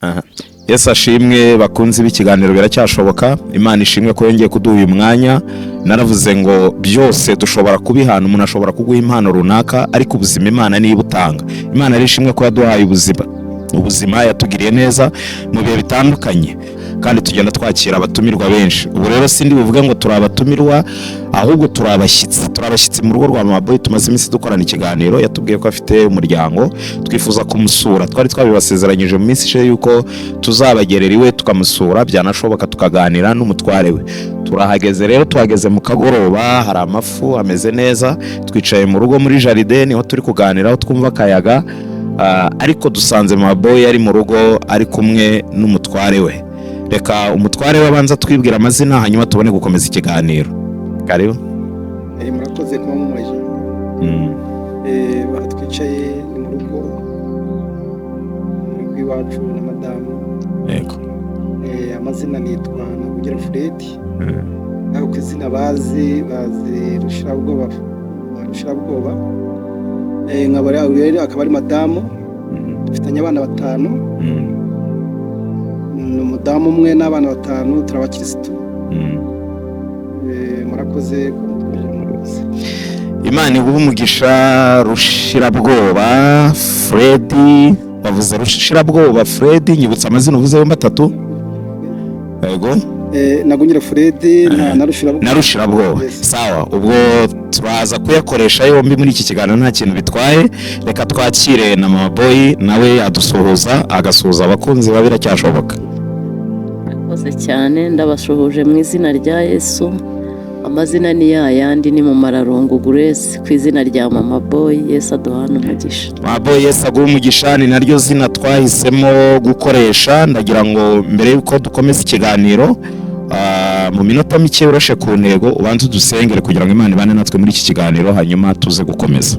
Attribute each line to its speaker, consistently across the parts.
Speaker 1: Aha. Yesu ashimwe bakunzi b'ikiganiro biracyashoboka. Imana ishimwe ko yongeye kuduha uyu mwanya. Naravuze ngo byose dushobora kubihana, umuntu ashobora kuguha impano runaka, ariko ubuzima Imana niyo ibutanga. Imana ari ishimwe ko yaduhaye ubuzima yatugiriye neza mu bihe bitandukanye, kandi tugenda twakira abatumirwa benshi. Ubu rero sindi buvuge ngo turi abatumirwa, ahubwo turi abashyitsi mu rugo rwa Mama Boy. Tumaze iminsi dukorana ikiganiro, yatubwiye ko afite umuryango, twifuza kumusura. Twari twabibasezeranyije mu minsi ishize yuko tuzabagerera iwe tukamusura, byanashoboka tukaganira n'umutware we. Turahageze rero, tuhageze mu kagoroba, hari amafu ameze neza, twicaye mu rugo muri jaride, niho turi kuganiraho twumva akayaga, ariko dusanze Mama Boy ari mu rugo ari kumwe n'umutware we. Reka umutware we abanza twibwira amazina, hanyuma tubone gukomeza ikiganiro. Karibu.
Speaker 2: Murakoze kuba mumuje. Baratwicaye ni mu rugo rw'iwacu na madamu.
Speaker 1: Yego.
Speaker 2: Amazina nitwa Nakugira Fred. Aho ku izina bazi Rushirabwoba. Nkaba rero akaba ari madamu. Dufitanye abana 5. Umudamu umwe n'abana 5, turabakirisitu. Murakoze.
Speaker 1: Imana iguhe umugisha. Rushirabwoba Fred, bavuze Rushirabwoba Fred, nyibutsa amazina uvuze yombi 3. Yego.
Speaker 2: Nakugira Fred na
Speaker 1: Rushirabwoba. Sawa, ubwo turaza kuyakoresha yombi muri iki kiganiro, nta kintu bitwaye. Reka twakire na Mama Boy, nawe adusuhuza, agasuhuza abakunzi ba Biracyashoboka.
Speaker 3: Murakoze cyane, ndabashuhuje mu izina rya Yesu. Amazina ni yayandi, ni mu Mararongo Grace, ku izina rya Mama Boy. Yesu aduhana umugisha.
Speaker 1: Mama Boy, Yesu aguha umugisha, ni naryo zina twahisemo gukoresha. Ndagira ngo mbere yuko dukomeza ikiganiro, mu minota mike urashe ku ntego, ubanze udusengere kugira ngo Imana ibane natwe muri iki kiganiro, hanyuma tuze gukomeza.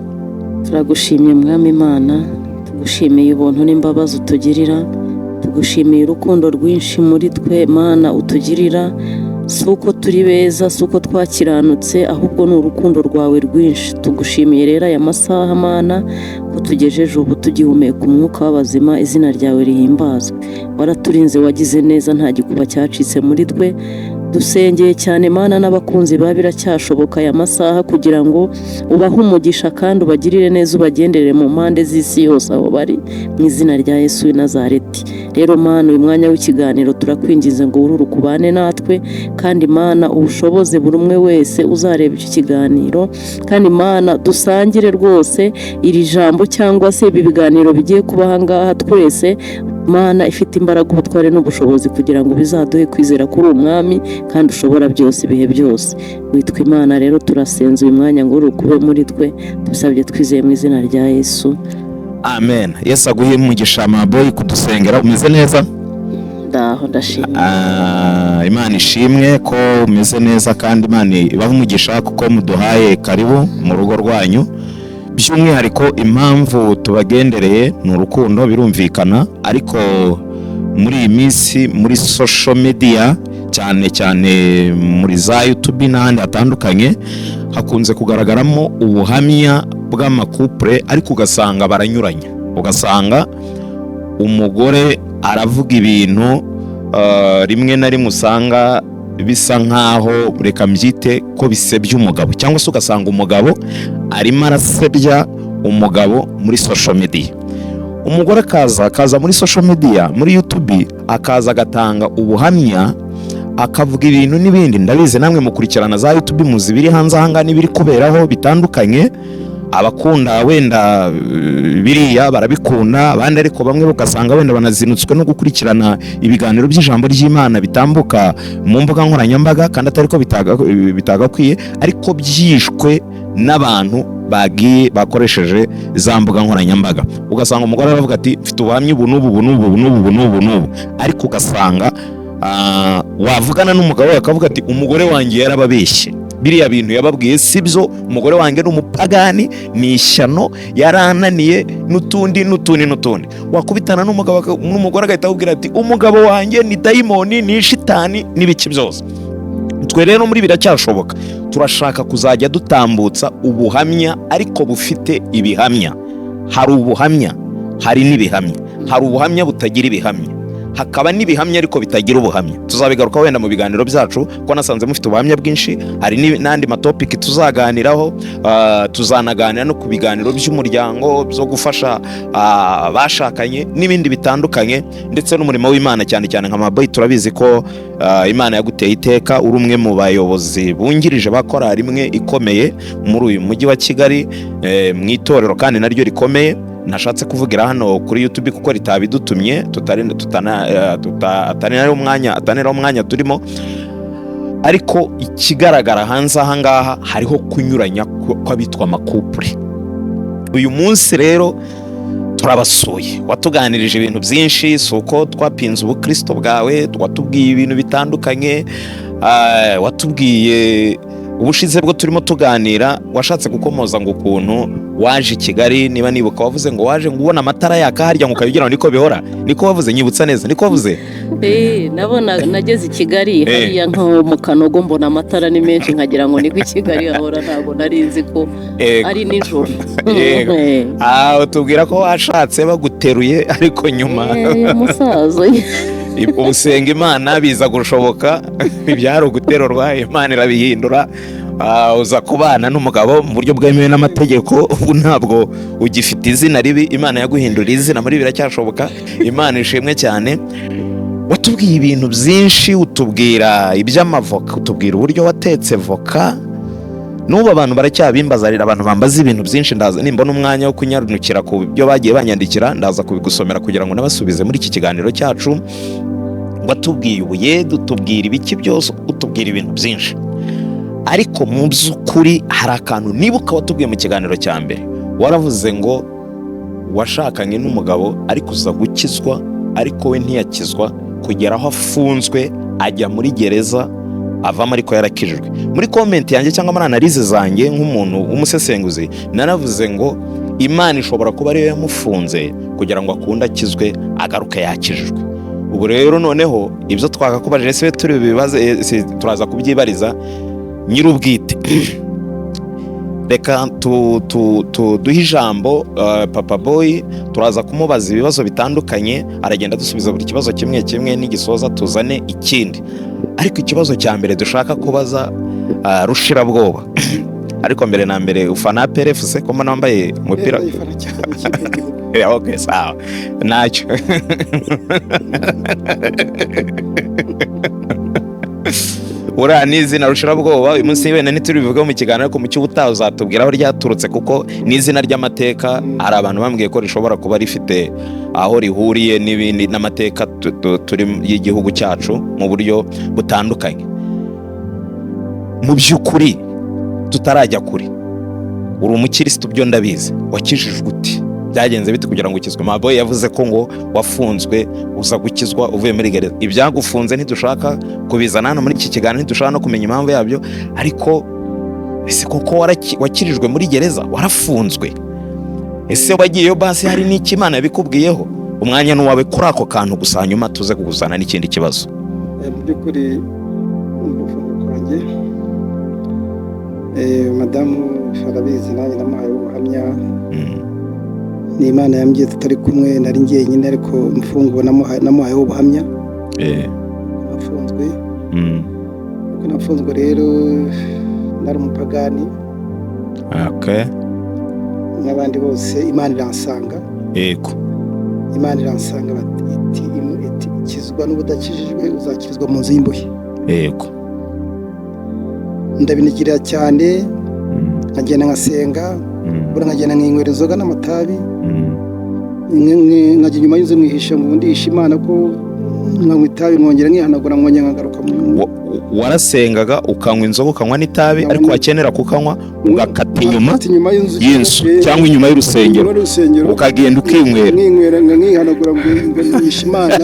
Speaker 3: Turagushimiye Mwami Imana, tugushimiye ubuntu n'imbabazi utugirira, tugushimiye urukundo rwinshi muri twe Mana utugirira. Si uko turi beza, si uko twakiranutse, ahubwo ni urukundo rwawe rwinshi. Tugushimiye rero aya masaha Mana ko tugejeje ubu tugihumeka umwuka w'abazima. Izina ryawe rihimbazwe. Waraturinze, wagize neza, nta gikuba cyacitse muri twe. Dusengeye cyane Mana n'abakunzi ba Biracyashoboka aya masaha, kugira ngo ubahe umugisha kandi ubagirire neza, ubagenderere mu mpande z'isi yose aho bari, mu izina rya Yesu w'i Nazareti. Rero Mana, uyu mwanya w'ikiganiro turakwingiza ngo ururu kubane natwe, kandi Mana ubushoboze buri umwe wese uzareba iki kiganiro, kandi Mana dusangire rwose iri jambo cyangwa se ibi biganiro bigiye kuba aha ngaha twese. Mana ifite imbaraga, ubutware n'ubushobozi, kugira ngo bizaduhe kwizera kuri umwami kandi ushobora byose ibihe byose. Witwa Imana rero turasenze uyu mwanya ngo urukube muri twe, tubisabye twizeye mu izina rya Yesu.
Speaker 1: Amen. Yesu aguhe umugisha Mama Boy kudusengera. Umeze neza?
Speaker 3: Ndaho ndashimye.
Speaker 1: Imana ishimwe ko umeze neza, kandi Imana ibahe umugisha kuko muduhaye karibu mu rugo rwanyu. By'umwihariko impamvu tubagendereye ni urukundo, birumvikana, ariko muri iyi minsi muri social media, cyane muri za YouTube n'ahandi hatandukanye, hakunze kugaragaramo ubuhamya bw'amakupure, ariko ugasanga baranyuranya. Ugasanga umugore aravuga ibintu rimwe na rimwe usanga bisa nkaho, reka mbyite ko bisebya umugabo, cyangwa se ugasanga umugabo arimo arasebya umugabo muri social media. Umugore akaza muri social media, muri YouTube, akaza agatanga ubuhamya, akavuga ibintu n'ibindi. Ndabizi namwe mukurikirana za YouTube muzi biri hanze ahanga n'ibiri kuberaho bitandukanye. Abakunda wenda biriya barabikunda, abandi ariko bamwe ugasanga wenda banazinutswe no gukurikirana ibiganiro by'ijambo ry'Imana bitambuka mu mbuga nkoranyambaga, kandi atari ko bitagakwiye, ariko byishwe n'abantu bakoresheje za mbuga nkoranyambaga. Ugasanga umugore aravuga ati mfite ubuhamya ubu n'ubu, ariko ugasanga wavugana n'umugabo akavuga ati umugore wanjye yarababeshye, biriya bintu yababwiye sibyo, umugore wanjye ni umupagani, ni ishyano, yarananiye, n'utundi. Wakubitana n'umugore agahita akubwira ati umugabo wanjye ni dayimoni, ni shitani, n'ibiki byose. Twe rero muri Biracyashoboka turashaka kuzajya dutambutsa ubuhamya, ariko bufite ibihamya. Hari ubuhamya, hari n'ibihamya. Hari ubuhamya butagira ibihamya. hakaba n'ibihamya ariko bitagira ubuhamya. Tuzabigaruka wenda mu biganiro byacu ko nasanze mufite ubuhamya bwinshi, hari n'andi matopiki tuzaganiraho. Tuzanaganira no ku biganiro by'umuryango byo gufasha abashakanye n'ibindi bitandukanye, ndetse n'umurimo w'Imana cyane cyane nka Maboyi. Turabizi ko Imana yaguteye iteka, uri umwe mu bayobozi bungirije ba korali imwe ikomeye muri uyu mujyi wa Kigali, mu itorero kandi naryo rikomeye. Nashatse kuvugira hano kuri YouTube kuko ritabidutumye, atanira umwanya turimo, ariko ikigaragara hanze aha ngaha hariho kunyuranya kw'abitwa amakupure. Uyu munsi rero turabasuye, watuganirije ibintu byinshi, si uko twapinze ubukristo bwawe, watubwiye ibintu bitandukanye, watubwiye ubushize bwo turimo tuganira, washatse gukomoza ngo ukuntu waje i Kigali, niba nibuka wavuze ngo waje ngo ubona amatara yaka harya ngo ukabigira ngo niko bihora, niko wavuze? Nyibutsa neza, niko wavuze?
Speaker 3: Nabona nageze i Kigali hariya nko mu Kanogo, mbona amatara ni menshi nkagira ngo niko i Kigali ahora, ntabwo nari nzi ko ari nijoro.
Speaker 1: Tubwira ko washatse baguteruye, ariko nyuma
Speaker 3: umusaza
Speaker 1: ubusenga Imana biza gushoboka, ibyari uguterurwa Imana irabihindura, uza kubana n'umugabo mu buryo bwemewe n'amategeko. Ubu ntabwo ugifite izina ribi, Imana yaguhindura izina, muri biracyashoboka. Imana ishimwe cyane. Watubwiye ibintu byinshi, utubwira iby'amavoka, utubwira uburyo watetse voka. N'ubu abantu baracyabimbaza, abantu bambaza ibintu byinshi, ndaza nimbona umwanya wo kunyarukira ku byo bagiye banyandikira, ndaza kubigusomera kugira ngo nabasubize muri iki kiganiro cyacu. Watubwiye ubuye, dutubwira ibiki byose, utubwira ibintu byinshi, ariko mu by'ukuri hari akantu nibuka watubwiye mu kiganiro cya mbere. Waravuze ngo washakanye n'umugabo ariko uza gukizwa, ariko we ntiyakizwa kugera aho afunzwe ajya muri gereza, avamo ariko yarakijijwe. Muri komenti yanjye cyangwa muri analize zanjye nk'umuntu w'umusesenguzi, naravuze ngo Imana ishobora kuba ariyo yamufunze kugira ngo akunde akizwe, agaruke yakijijwe. Ubu rero noneho ibyo twakakubajije se turi bibaze, turaza kubyibariza nyir'ubwite. Reka duhe ijambo Papa Boy, turaza kumubaza ibibazo bitandukanye, aragenda dusubiza buri kibazo kimwe kimwe, n'igisoza tuzane ikindi. Ariko ikibazo cya mbere dushaka kubaza Rushirabwoba, ariko mbere na mbere ufana PRFC ko mbona wambaye umupira? Okay, sawa, ntacyo. Uriya ni izina Rushirabwoba. Uyu munsi wenda ntituribivuge mu kiganiro, ariko mu cy'ubutaha uzatubwira aho ryaturutse, kuko ni izina ry'amateka. Hari abantu bambwiye ko rishobora kuba rifite aho rihuriye n'ibindi n'amateka turi y'igihugu cyacu mu buryo butandukanye. Mu by'ukuri tutarajya kure, uri umukirisitu, byo ndabizi, wakijijwe uti? Byagenze bite kugira ngo ukizwe? Maboyi yavuze ko ngo wafunzwe uza gukizwa uvuye muri gereza. Ibyagufunze ntidushaka kubizana hano muri iki kiganiro, ntidushaka no kumenya impamvu yabyo, ariko ese koko wakirijwe muri gereza? Warafunzwe? Ese wagiyeyo basi hari n'iki Imana yabikubwiyeho? Umwanya n'uwawe kuri ako kantu gusa, hanyuma tuze kugusana n'ikindi kibazo.
Speaker 2: Mu by'ukuri umufungo kwanjye, madamu arabizi, nanjye namuhaye ubuhamya. Ni Imana yambwiye tutari kumwe, nari ngiye nyine, ariko mfungo namuhayeho ubuhamya. Nafunzwe. Nafunzwe rero nari umupagani.
Speaker 1: Okay.
Speaker 2: N'abandi bose Imana iransanga.
Speaker 1: Yego.
Speaker 2: Imana iransanga iti kizwa n'ubudakijijwe uzakirizwa mu nzu y'imbohe.
Speaker 1: Yego.
Speaker 2: Ndabinigirira cyane, nkagenda ngasenga, bura nkagenda nkinywera inzoga n'amatabi, nkajya inyuma y'inzu mwihisha ngo ndishe Imana ko nkanywa itabi, nkongera nkihanagura, nkongera nkagaruka.
Speaker 1: Warasengaga ukanywa inzoga ukanywa n'itabi, ariko wakenera kukanywa ugakata inyuma y'inzu cyangwa inyuma y'urusengero, ukagenda ukinywera
Speaker 2: nkihanagura ngo ndishe Imana.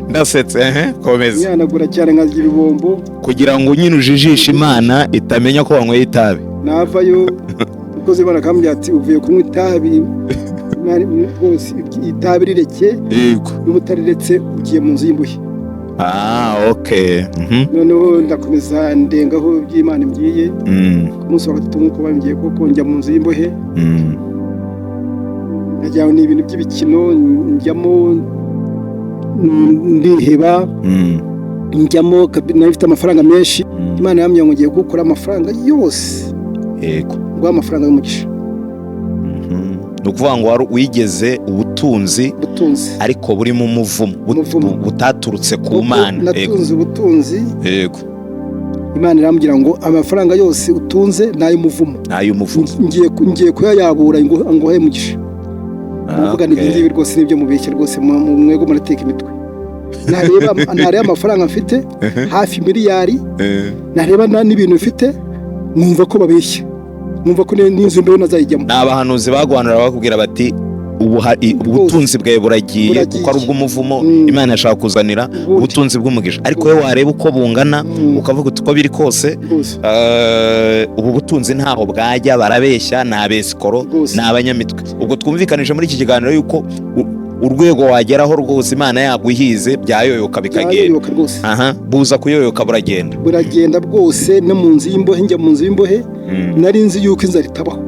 Speaker 1: Ndasetse, komeza.
Speaker 2: Nkihanagura cyane, nkagira ibibombo
Speaker 1: kugira ngo nyine ujijishe Imana itamenya ko wanyweye itabi.
Speaker 2: Navayo umukozi w'Imana akambwira ati uvuye kunywa itabi, rwose itabi rireke, n'ubutariretse ugiye mu nzu y'imbohe.
Speaker 1: Okay.
Speaker 2: Noneho ndakomeza ndengaho by'Imana imbwiye. Ku munsi wa gatatu nk'uko bambwiye koko njya mu nzu y'imbohe. najyaho ni ibintu by'ibikino njyamo ndiheba njyamo nayo ifite amafaranga menshi Imana yambwiye ngo ngiye gukora amafaranga yose
Speaker 1: yego
Speaker 2: ngo amafaranga y'umugisha
Speaker 1: ni ukuvuga ngo wigeze ubutunzi ariko burimo umuvumo butaturutse ku Mana
Speaker 2: natunze ubutunzi
Speaker 1: yego
Speaker 2: Imana irambwira ngo amafaranga yose utunze n'ay'umuvumo ngiye kuyayabura ngo he mugisha navuga n'ibi rwose nibyo mubeshya rwose mwego murateka imitwe nareba amafaranga mfite hafi miliyari nareba n'ibintu mfite mwumva ko babeshya mwumva ko n'inzu mbeho nazayijyamo
Speaker 1: n'abahanuzi bagwanira bakubwira bati ubutunzi bwawe buragiye kuko ari ubw'umuvumo Imana yashaka kuzanira ubutunzi bw'umugisha ariko wowe wareba uko bungana ukavuga uko biri kose ubu butunzi ntaho bwajya barabeshya ni abesikoro ni abanyamitwe ubwo twumvikanije muri iki kiganiro yuko urwego wageraho rwose Imana yaguhize byayoyoka bikagenda buza kuyoyoka buragenda
Speaker 2: bwose no mu nzu y'imbohe njya mu nzu y'imbohe nari nzi yuko inzara itabaho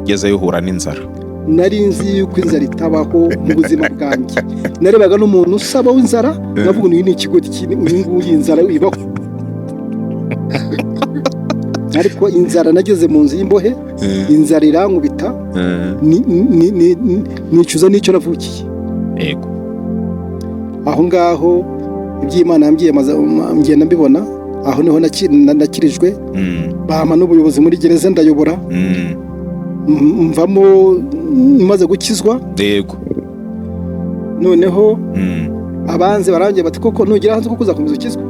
Speaker 1: ugezeyo uhura n'inzara
Speaker 2: nari nzi yuko inzara itabaho mu buzima bwanjye narebaga n'umuntu usaba w'inzara navuga uyu ni ikigo uyu nguyu inzara ibaho ariko inzara nageze mu nzu y'imbohe inzara irankubita nicuza n'icyo navukiye
Speaker 1: yego
Speaker 2: aho ngaho iby'Imana yambwiye ngenda mbibona aho niho nakirijwe bampa n'ubuyobozi muri gereza ndayobora mvamo maze gukizwa
Speaker 1: yego
Speaker 2: noneho abanze barangiye bati koko nugera hanze kuko uzakomeza ukizwa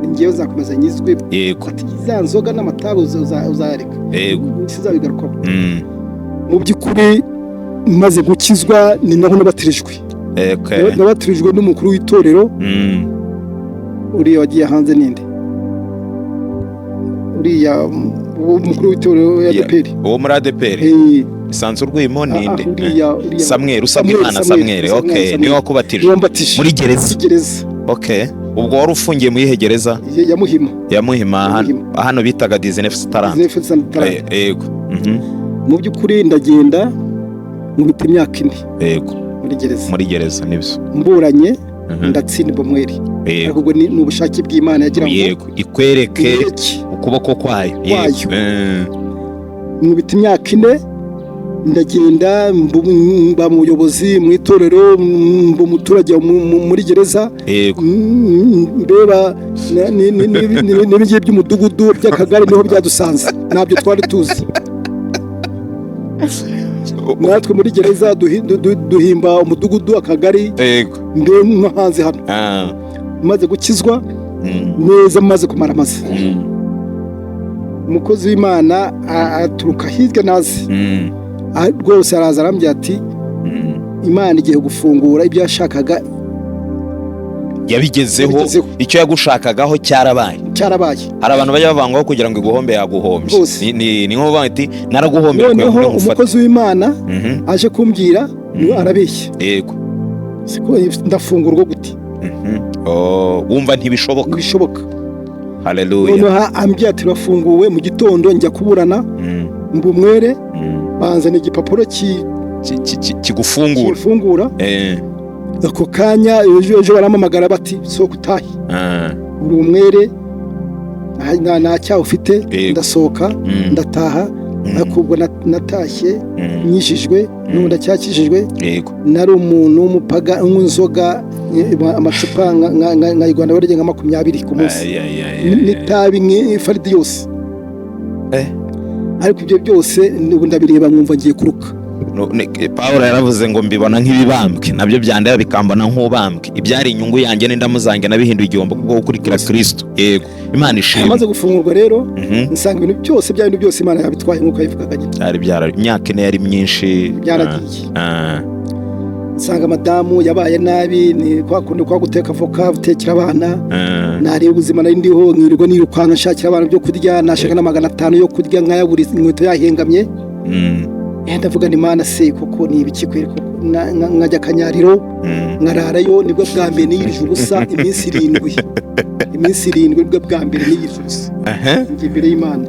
Speaker 2: ngiye uzakomeza nyizwe
Speaker 1: yego
Speaker 2: ati za nzoga n'amatabi uzareka
Speaker 1: yego
Speaker 2: sizabigarukaho mu by'ukuri maze gukizwa ni naho nabatirijwe nabatirijwe n'umukuru w'itorero uriya wagiye hanze ninde uriya umukuru w'itorero ya ADEPR
Speaker 1: uwo muri ADEPR Isanzu Rwimo ninde Samuel okay niwe wakubatije muri gereza okay ubwo wari ufungiye mu yihe gereza ya Muhima hano bitaga 19 yego
Speaker 2: mu by'ukuri ndagenda mu biti imyaka 4
Speaker 1: yego muri gereza nibyo
Speaker 2: mburanye ndatsindwa mweri ahubwo ni ubushake bw'Imana yagira ngo
Speaker 1: yego ikwereke ukuboko kwayo
Speaker 2: mu biti imyaka 4 ndagenda mba muyobozi mu itorero mba umuturage muri gereza mbeba n'ibigiye by'umudugudu by'akagari niho byadusanze ntabyo twari tuzi natwe muri gereza duhimba umudugudu akagari mbe no hanze hano maze gukizwa neza maze kumara amaze umukozi w'Imana aturuka hirya nazi rwose araza arambwira ati Imana igiye gufungura ibyo yashakaga
Speaker 1: yabigezeho icyo yagushakagaho cyarabaye hari abantu bajya bavangaho kugira ngo iguhombe yaguhombye ni nko bati naraguhombye
Speaker 2: noneho umukozi w'Imana aje kumbwira arabeshya
Speaker 1: yego
Speaker 2: siko ndafungurwa gute
Speaker 1: wumva ntibishoboka haleluya
Speaker 2: noneho ambwira ati rafunguwe mu gitondo njya kuburana mbumwere banzana igipapuro kigufungura ako kanya ejo baramamagara bati sohoka utahe uri umwere nta cyaha ufite ndasohoka ndataha ubwo natashye nyishijwe n'ubu ndacyakishijwe nari umuntu w'umupaga nk'inzoga amacupa nkayigwanda barya nka 20 ku munsi n'itabi nk'ifaridi yose ariko ibyo byose ubu ndabireba nkumva ngiye kuruka
Speaker 1: Pawulo yaravuze ngo mbibona nk'ibibambwe nabyo byandaya bikambona nk'ubambwe ibyari inyungu yanjye n'indamuzange nabihinduye igihombo kubwo gukurikira Kristo yego Imana ishimwe
Speaker 2: amaze gufungurwa rero nsanga ibintu byose bya bintu byose Imana yabitwaye nk'uko yabivugaga nyine
Speaker 1: byari imyaka 4 yari myinshi
Speaker 2: byaragiye nsanga madamu yabaye nabi ni kwa kundi kwa guteka avoka gutekera abana nari ubuzima nari ndiho nkirirwa nirukanga nshakira abantu byo kurya nashaka na 500 yo kurya nkayabura inkweto yahengamye ndavuga ni Imana se koko ni ibiki kwere koko nkajya kanyariro nkararayo nibwo bwa mbere niyirije ubusa iminsi 7 nibwo bwa mbere niyirije ubusa imbere y'Imana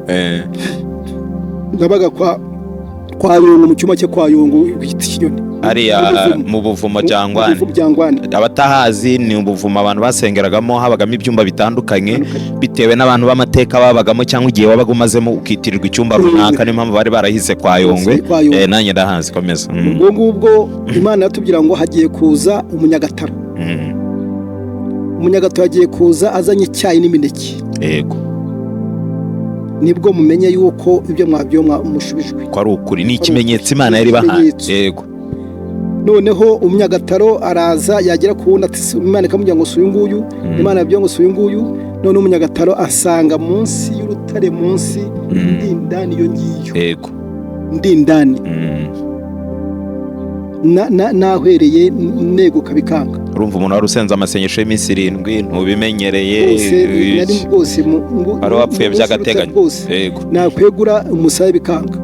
Speaker 2: ndabaga kwa Yongo mu cyuma cye kwa Yongo igiti cy'inyoni
Speaker 1: hariya mu buvumo Byangwane. Abatahazi ni ubuvumo abantu basengeragamo, habagamo ibyumba bitandukanye bitewe n'abantu b'amateka babagamo cyangwa igihe wabaga umazemo ukitirirwa icyumba runaka, niyo mpamvu bari barahise kwa Yongwe. Nanjye ndahazi, komeza.
Speaker 2: ubwo ngubwo Imana yatubwira ngo hagiye kuza umunyagataro. Umunyagataro hagiye kuza azanye icyayi n'imineke.
Speaker 1: Yego.
Speaker 2: Nibwo mumenye yuko ibyo mwabyo mushubijwe
Speaker 1: ko ari ukuri, ni ikimenyetso Imana yari bahaye. Yego.
Speaker 2: Noneho umunyagataro araza yagera ku wundi ati Imana ikamubwira ngo suyu nguyu, Imana yabwiye ngo suyu nguyu. None umunyagataro asanga munsi y'urutare, munsi ndindani yo ngiyo.
Speaker 1: Yego.
Speaker 2: Ndindani nahwereye neguka bikanga.
Speaker 1: Urumva umuntu wari usenze amasengesho y'iminsi 7 ntubimenyereye
Speaker 2: rwose
Speaker 1: ari wapfuye by'agateganyo. Yego.
Speaker 2: Nakwegura umusaya bikanga.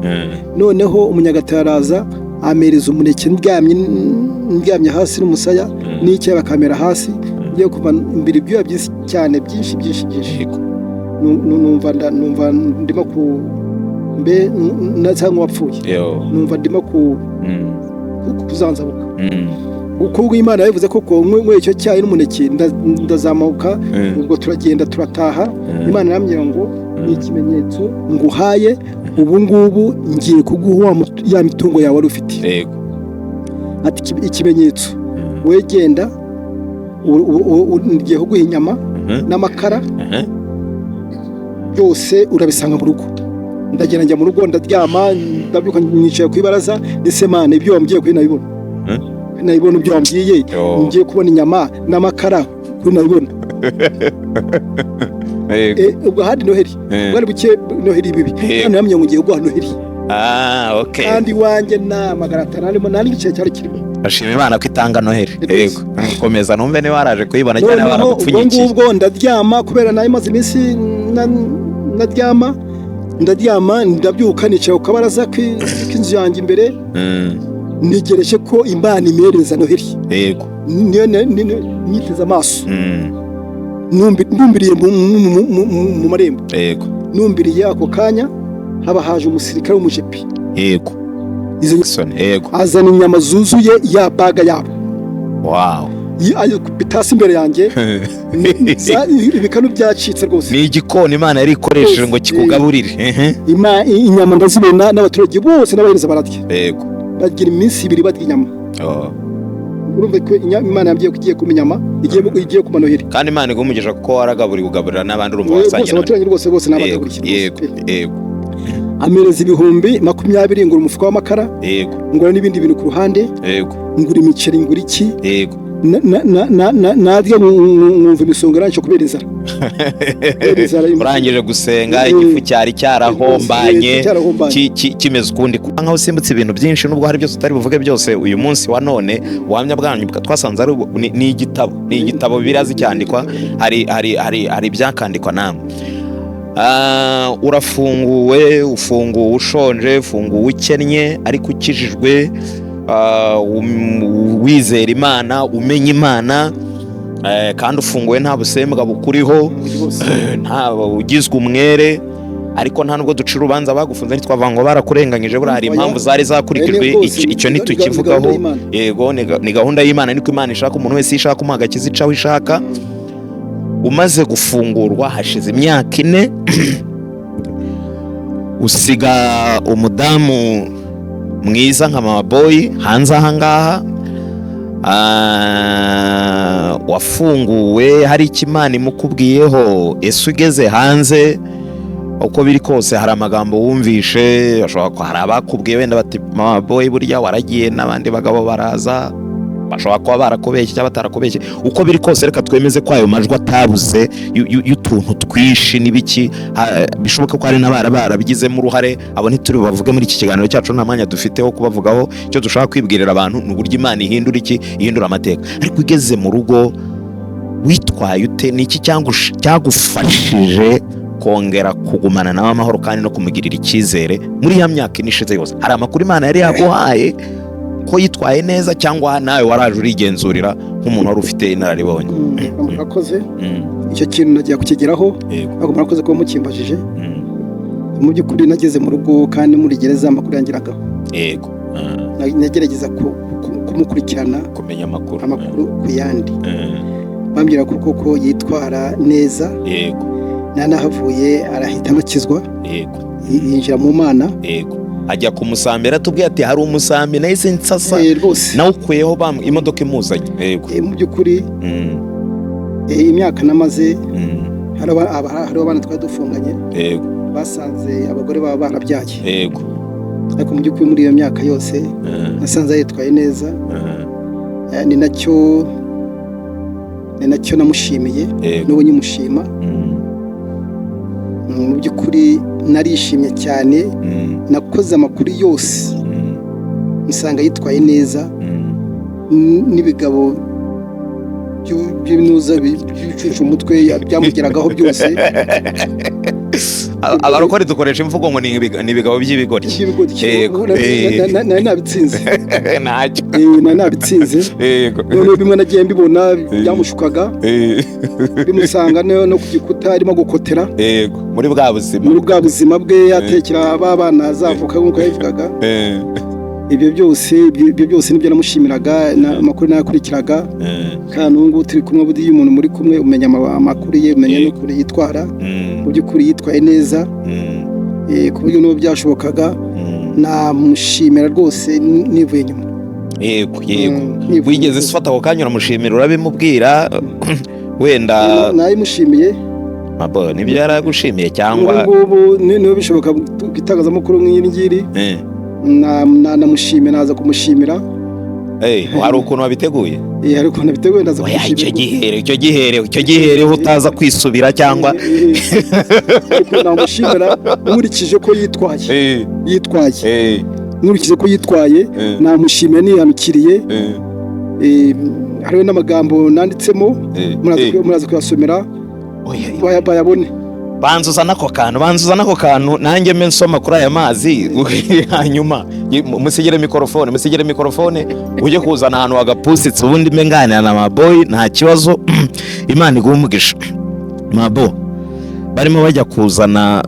Speaker 2: Noneho umunyagataro araza amereza umuneke ndyamye hasi n'umusaya n'icyayi bakamera hasi, ngiye kuva imbere ibyuya byinshi cyane byinshi. Numva ndimo ku mbe cyangwa wapfuye. Numva ndimo kuzanzabuka. Uko Imana yavuze koko mwe icyo cyayi n'umuneke ndazamuka, ubwo turagenda turataha. Imana yambwira ngo ni ikimenyetso nguhaye, ubu ngubu ngiye kuguha ya mitungo yawe wari ufite.
Speaker 1: Yego.
Speaker 2: Ati ikimenyetso wegenda ngiye kuguha inyama n'amakara byose urabisanga mu rugo. Ndagenda njya mu rugo ndaryama, ndabyuka nicaye ku ibaraza, ndetse Mana ibyo wambwiye kuri nabibona. Nabibona ibyo wambwiye, ngiye kubona inyama n'amakara kuri nabibona. Ubwo hadi Noheli bwari buke Noheli bibi, kandi namye ngo ngiye guha Noheli.
Speaker 1: Okay.
Speaker 2: Kandi wanjye na magaratana arimo nani gice cyari kirimo.
Speaker 1: Ashima Imana ko itanga Noheli. Yego. Komeza numve ne waraje kuyibona cyane baragupfunyikiye.
Speaker 2: Ubwo ndaryama kubera nayo maze iminsi ndaryama ndabyuka nicaye ku kabaraza k'inzu yanjye imbere. Nigereje ko Imana imereza Noheli.
Speaker 1: Yego.
Speaker 2: Nyiteze amaso. Numbiriye mu marembo.
Speaker 1: Yego.
Speaker 2: Numbiriye ako kanya haba haje umusirikare w'umujepi.
Speaker 1: Yego. Yego.
Speaker 2: Azana inyama zuzuye ya baga yabo.
Speaker 1: Wow.
Speaker 2: Bitasi imbere yanjye. Ibikanu byacitse rwose.
Speaker 1: Ni igikoni Imana yari ikoresheje ngo kikugaburire.
Speaker 2: Inyama ndazibona n'abaturage bose n'abahereza baratya.
Speaker 1: Yego.
Speaker 2: Bagira iminsi 2 barya inyama. Urumva ko Imana yambwiye kugiye kuma inyama, igiye kuma Noheli.
Speaker 1: Kandi Imana igumugisha kuko waragaburi ugaburira n'abandi urumva wasangira.
Speaker 2: Abaturage rwose n'abagaburiye.
Speaker 1: Yego. Yego.
Speaker 2: Amereza 20,20 ngura umufuka w'amakara.
Speaker 1: Yego.
Speaker 2: Ngura n'ibindi bintu ku ruhande.
Speaker 1: Yego.
Speaker 2: Ngura imiceri, ngura iki.
Speaker 1: Yego.
Speaker 2: Nadya mwumva imisonga rancho kubera inzara.
Speaker 1: Urangije gusenga igifu cyari cyarahombanye kimeze ukundi, nkaho usimbutse ibintu byinshi nubwo hari byose utari buvuge byose. Uyu munsi wa none ubuhamya bwanyu twasanze ari ni igitabo birazi cyandikwa, hari ibyakandikwa namwe. Urafunguwe, ufunguwe ushonje, ufunguwe ukennye ariko ukijijwe, wizera Imana, umenya Imana, kandi ufunguwe nta busembwa bukuriho, nta ugizwe umwere, ariko nta nubwo ducira urubanza bagufunze ntitwavuga ngo barakurenganyije, buriya hari impamvu zari zakurikijwe. Icyo ntitukivugaho. Yego, ni gahunda y'Imana, niko Imana ishaka. Umuntu wese ishaka kumuha agakiza icaho ishaka. Umaze gufungurwa hashize imyaka 4 usiga umudamu mwiza nka Mama Boy hanze ahangaha. Wafunguwe hari ikimana imukubwiyeho, ese ugeze hanze uko biri kose hari amagambo wumvishe, ashobora ko hari abakubwiye wenda bati Mama Boy burya waragiye n'abandi bagabo baraza, bashobora kuba barakubeshye cyangwa batarakubeshye. Uko biri kose reka twemeze ko ayo majwi atabuze y'utuntu twishi n'ibiki, bishoboka ko hari n'abarabigizemo uruhare. Abo ntituri bavuge muri iki kiganiro cyacu, nta mwanya dufite wo kubavugaho. Icyo dushaka kwibwirira abantu ni uburyo Imana ihindura ihindura amateka. Ariko ugeze mu rugo witwaye ute? Ni iki cyagufashije kongera kugumana nawe amahoro kandi no kumugirira icyizere muri ya myaka inishize yose? Hari amakuru Imana yari yaguhaye ko yitwaye neza, cyangwa nawe waraje urigenzurira nk'umuntu wari ufite inararibonye?
Speaker 2: Murakoze. Icyo kintu nagiye kukigeraho, ahubwo murakoze kuba mukimbajije. Mu by'ukuri nageze mu rugo kandi muri gereza amakuru yangiragaho.
Speaker 1: yego
Speaker 2: nagerageza kumukurikirana
Speaker 1: kumenya amakuru
Speaker 2: ku yandi bambwira ko koko yitwara neza
Speaker 1: yego
Speaker 2: nanahavuye arahita anakizwa
Speaker 1: yego
Speaker 2: yinjira mu Mana
Speaker 1: yego ajya kumusambira tubwiye ati hari umusambi nahise nsasa nawe ukuyeho imodoka imuzanye yego
Speaker 2: mu by'ukuri imyaka namaze hari abana twari dufunganye
Speaker 1: yego
Speaker 2: basanze abagore baba barabyaye
Speaker 1: yego
Speaker 2: ariko mu by'ukuri muri iyo myaka yose nasanze yitwaye neza ni nacyo namushimiye n'ubu nyimushima mu by'ukuri narishimye cyane nakoze amakuru yose nsanga yitwaye neza n'ibigabo by'ibnuza bicucu umutwe byamugeragaho byose
Speaker 1: abarokore dukoresha imvugo ngo ni ibigabo by'ibigori
Speaker 2: nari nabitsinze
Speaker 1: ntacyo
Speaker 2: nari nabitsinze noneho bimwe nagiye mbibona byamushukaga bimusanga no ku gikuta arimo gukotera
Speaker 1: muri bwa
Speaker 2: buzima bwe yatekera abana azavuka nk'uko yabivugaga ibyo byose nibyo namushimiraga amakuru nayakurikiraga kandi ubu ngubu turi kumwe buriya umuntu muri kumwe umenya amakuru ye umenya n'ukuri yitwara mu by'ukuri yitwaye neza ku buryo n'ubu byashobokaga namushimira rwose nivuye inyuma
Speaker 1: yego wigeze ufata ako kanya uramushimira urabimubwira wenda
Speaker 2: nayimushimiye
Speaker 1: nibyo yaragushimiye cyangwa
Speaker 2: ubu niba bishoboka ku itangazamakuru nk'iri ngiri namushimira naza kumushimira
Speaker 1: hari ukuntu wabiteguye
Speaker 2: hari ukuntu nabiteguye ndaza kumushimira
Speaker 1: icyo gihereho utaza kwisubira cyangwa
Speaker 2: namushimira nkurikije ko yitwaye nkurikije ko yitwaye namushimira nihanukiriye hariho n'amagambo nanditsemo muraza kuyasomera bayabone
Speaker 1: banzuza n'ako kantu nanjye mbe nsoma kuri aya mazi hanyuma musigire mikorofone ujye kuzana ahantu wagapusitse ubundi mbe nganira na Maboyi nta kibazo Imana iguha umugisha Mabo barimo bajya kuzana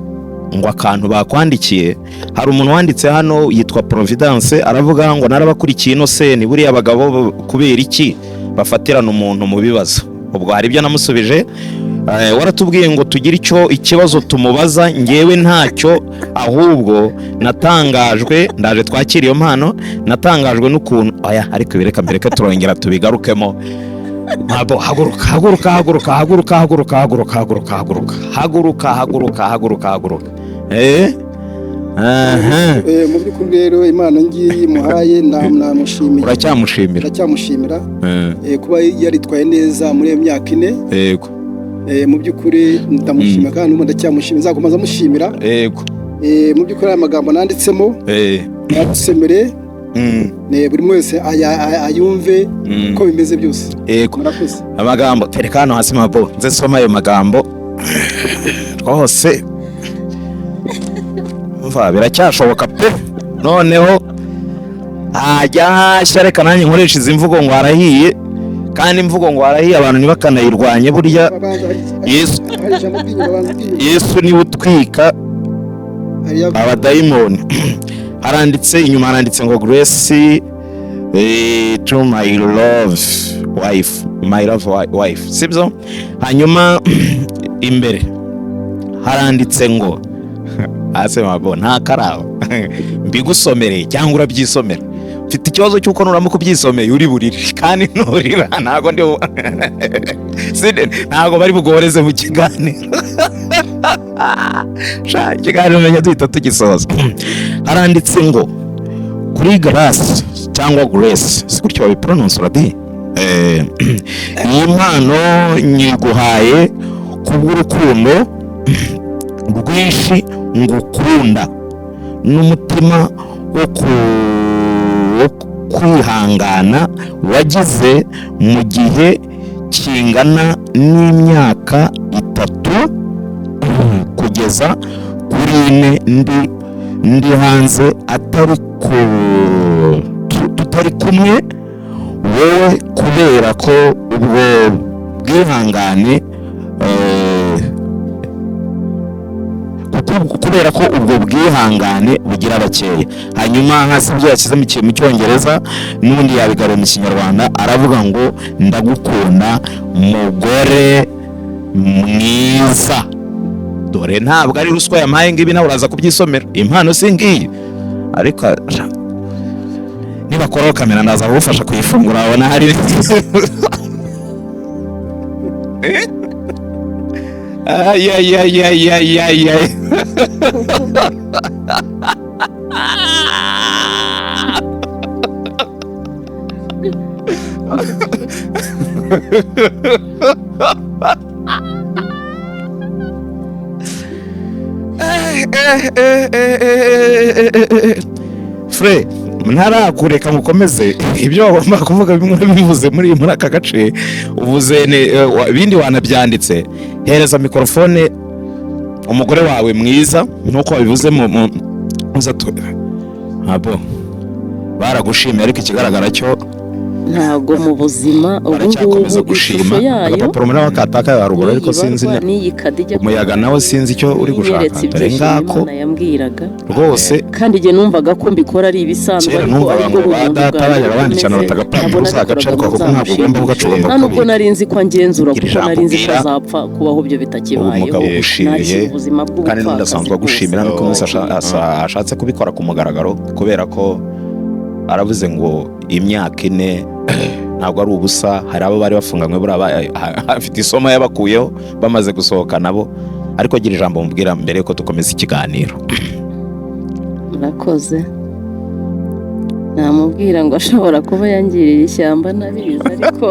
Speaker 1: ngo akantu bakwandikiye hari umuntu wanditse hano yitwa Providence aravuga ngo narabakurikiye Innocent buriya abagabo kubera iki bafatirana umuntu mu bibazo ubwo hari ibyo namusubije waratubwiye ngo tugire ikibazo tumubaza ngewe ntacyo ahubwo natangajwe ndaje twakira iyo mpano natangajwe n'ukuntu ariko bireka mbere ko turongera tubigarukemo Mabo haguruka
Speaker 2: mu by'ukuri rero Imana ngiyi muhaye namushimiye
Speaker 1: uracyamushimira
Speaker 2: kuba yaritwaye neza muri iyo myaka 4
Speaker 1: yego
Speaker 2: mu by'ukuri ndamushimira kandi ubu ndacyamushimira nzakomeza mushimira
Speaker 1: yego
Speaker 2: mu by'ukuri aya magambo nanditsemo yagusemere buri wese ayumve ko bimeze byose
Speaker 1: yego amagambo tereka hano hasi Mabo nze soma ayo magambo rwose biracyashoboka pe noneho hajya reka nanjye nkoresha izi mvugo ngo harahiye kandi imvugo ngo harahiye abantu ntibakanayirwanye burya Yesu niwe utwika abadayimoni inyuma haranditse ngo Grace to my love wife sibyo hanyuma imbere haranditse ngo Mabo nta karabo mbigusomereye cyangwa urabyisomera mfite ikibazo cy'uko nuramuka ubyisomeye uri burire kandi nturira ntago bari bugoreze mu kiganiro ikiganiro umenya duhita tugisoza haranditse ngo kuri Grace cyangwa Grace si gutyo babipronounce uradi iyi mpano nyiguhaye kubw'urukundo rwinshi ngukunda n'umutima wo kwihangana wagize mu gihe kingana n'imyaka 3 kugeza kuri 4 ndi hanze tutari kumwe wowe kubera ko ubwo bwihangane kuri kubera ko ubwo bwihangane bugira bakeya. Hanyuma nka sibyo yashyize mu cyongereza n'ubundi yabigaruye mu kinyarwanda, aravuga ngo ndagukunda mugore mwiza. Dore ntabwo ari ruswa yampaye ngibi, nawe uraza kubyisomera, impano si ngiyi. Ariko niba kora kamera ndaza kugufasha kuyifungura, abona hari ay Fre, ntarakureka mukomeze ibyo wagomba kuvuga, bimwe bivuze muri aka gace uvuze ibindi wanabyanditse. Hereza mikrofone umugore wawe mwiza nkuko wabivuze mu abo baragushimiye, ariko ikigaragara cyo
Speaker 3: ntabwo mu buzima
Speaker 1: ubungubu ishusho yayo agapapuro wakataka haruguru, ariko sinzi umuyaga nawe sinzi icyo uri gushaka. Dore ngako rwose,
Speaker 3: kandi igihe numvaga ko mbikora ari ibisanzwe,
Speaker 1: ariko data bajyaga bandikana batagapapuro uzagaca, ariko kuko ntabwo ugomba kugacunga.
Speaker 3: nta nubwo nari nzi ko angenzura, kuko nari nzi ko azapfa kubaho ibyo bitakibayeho.
Speaker 1: Nari ubuzima bw'ubupfakazi, kandi ndasanzwe gushimira nuko mwese ashatse kubikora ku mugaragaro, kubera ko aravuze ngo imyaka 4 ntabwo ari ubusa. Hari abo bari bafunganywe afite isomo yabakuyeho bamaze gusohoka nabo. Ariko gira ijambo mubwira mbere yuko dukomeza ikiganiro.
Speaker 3: Murakoze. Namubwira ngo ashobora kuba yangiriye ishyamba nabizi, ariko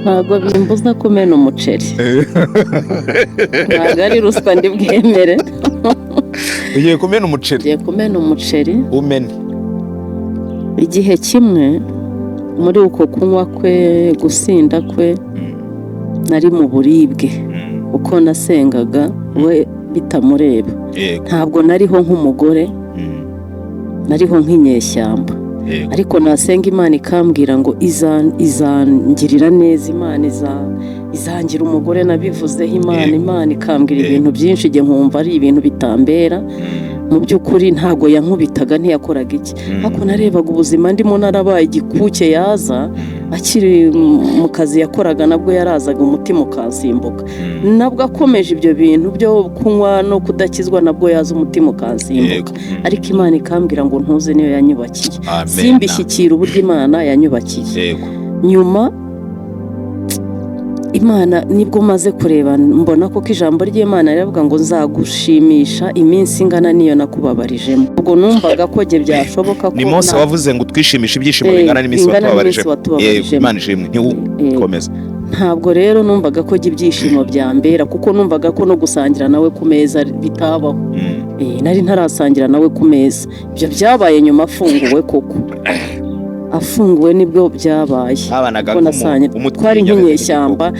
Speaker 3: ntabwo bimbuza kumena umuceri. Ntabwo ari ruswa ndi bwemere.
Speaker 1: Ugiye kumena umuceri?
Speaker 3: Ugiye kumena umuceri.
Speaker 1: Umene.
Speaker 3: Igihe kimwe muri uko kunywa kwe, gusinda kwe, nari mu buribwe uko nasengaga we bitamureba. Ntabwo nariho nk'umugore, nariho nk'inyeshyamba. Ariko nasenga Imana ikambwira ngo izangirira neza, Imana izangira umugore. Nabivuzeho Imana ikambwira ibintu byinshi, igihe nkumva ari ibintu bitambera. Mu by'ukuri ntago yankubitaga, ntiyakoraga iki, ariko narebaga ubuzima ndimo narabaye igikuke. Yaza akiri mu kazi yakoraga, nabwo yarazaga umutima ukansimbuka. Nabwo akomeje ibyo bintu byo kunywa no kudakizwa, nabwo yaza umutima ukansimbuka. Ariko Imana ikambwira ngo ntuze, niyo yanyubakiye. Simbishyikira uburyo Imana yanyubakiye. Nyuma Imana nibwo maze kureba, mbona ko ijambo ry'Imana riravuga ngo nzagushimisha iminsi ingana niyo nakubabarijemo. Ubwo numvaga ko je byashoboka ko
Speaker 1: ni Mose wavuze ngo twishimisha ibyishimo bingana n'iminsi watubabarijemo. Yego, Imana ishimwe. Ntiukomeza.
Speaker 3: Ntabwo rero numvaga ko ibyishimo byambera, kuko numvaga ko no gusangira nawe ku meza bitabaho. Nari ntarasangira nawe ku meza. Ibyo byabaye nyuma afunguwe koko. Afunguwe nibwo byabaye. Twari nk'inyeshyamba,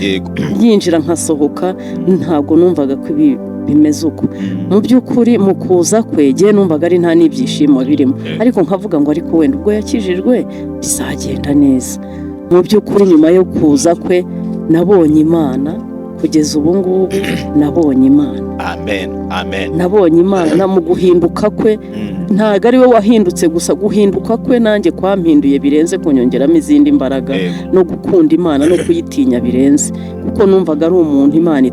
Speaker 3: yinjira nkasohoka. Ntabwo numvaga ko ibi bimeze uko. Mu by'ukuri mu kuza kwegeye numvaga ari nta n'ibyishimo birimo, ariko nkavuga ngo ariko wenda ubwo yakijijwe bizagenda neza. Mu by'ukuri nyuma yo kuza kwe nabonye Imana. Kugeza ubu ngubu nabonye Imana.
Speaker 1: Amen, amen.
Speaker 3: Nabonye Imana mu guhinduka kwe. Ntago ari we wahindutse gusa, guhinduka kwe nanjye kwampinduye birenze, kunyongeramo izindi mbaraga no gukunda Imana no kuyitinya birenze, kuko numvaga ari umuntu Imana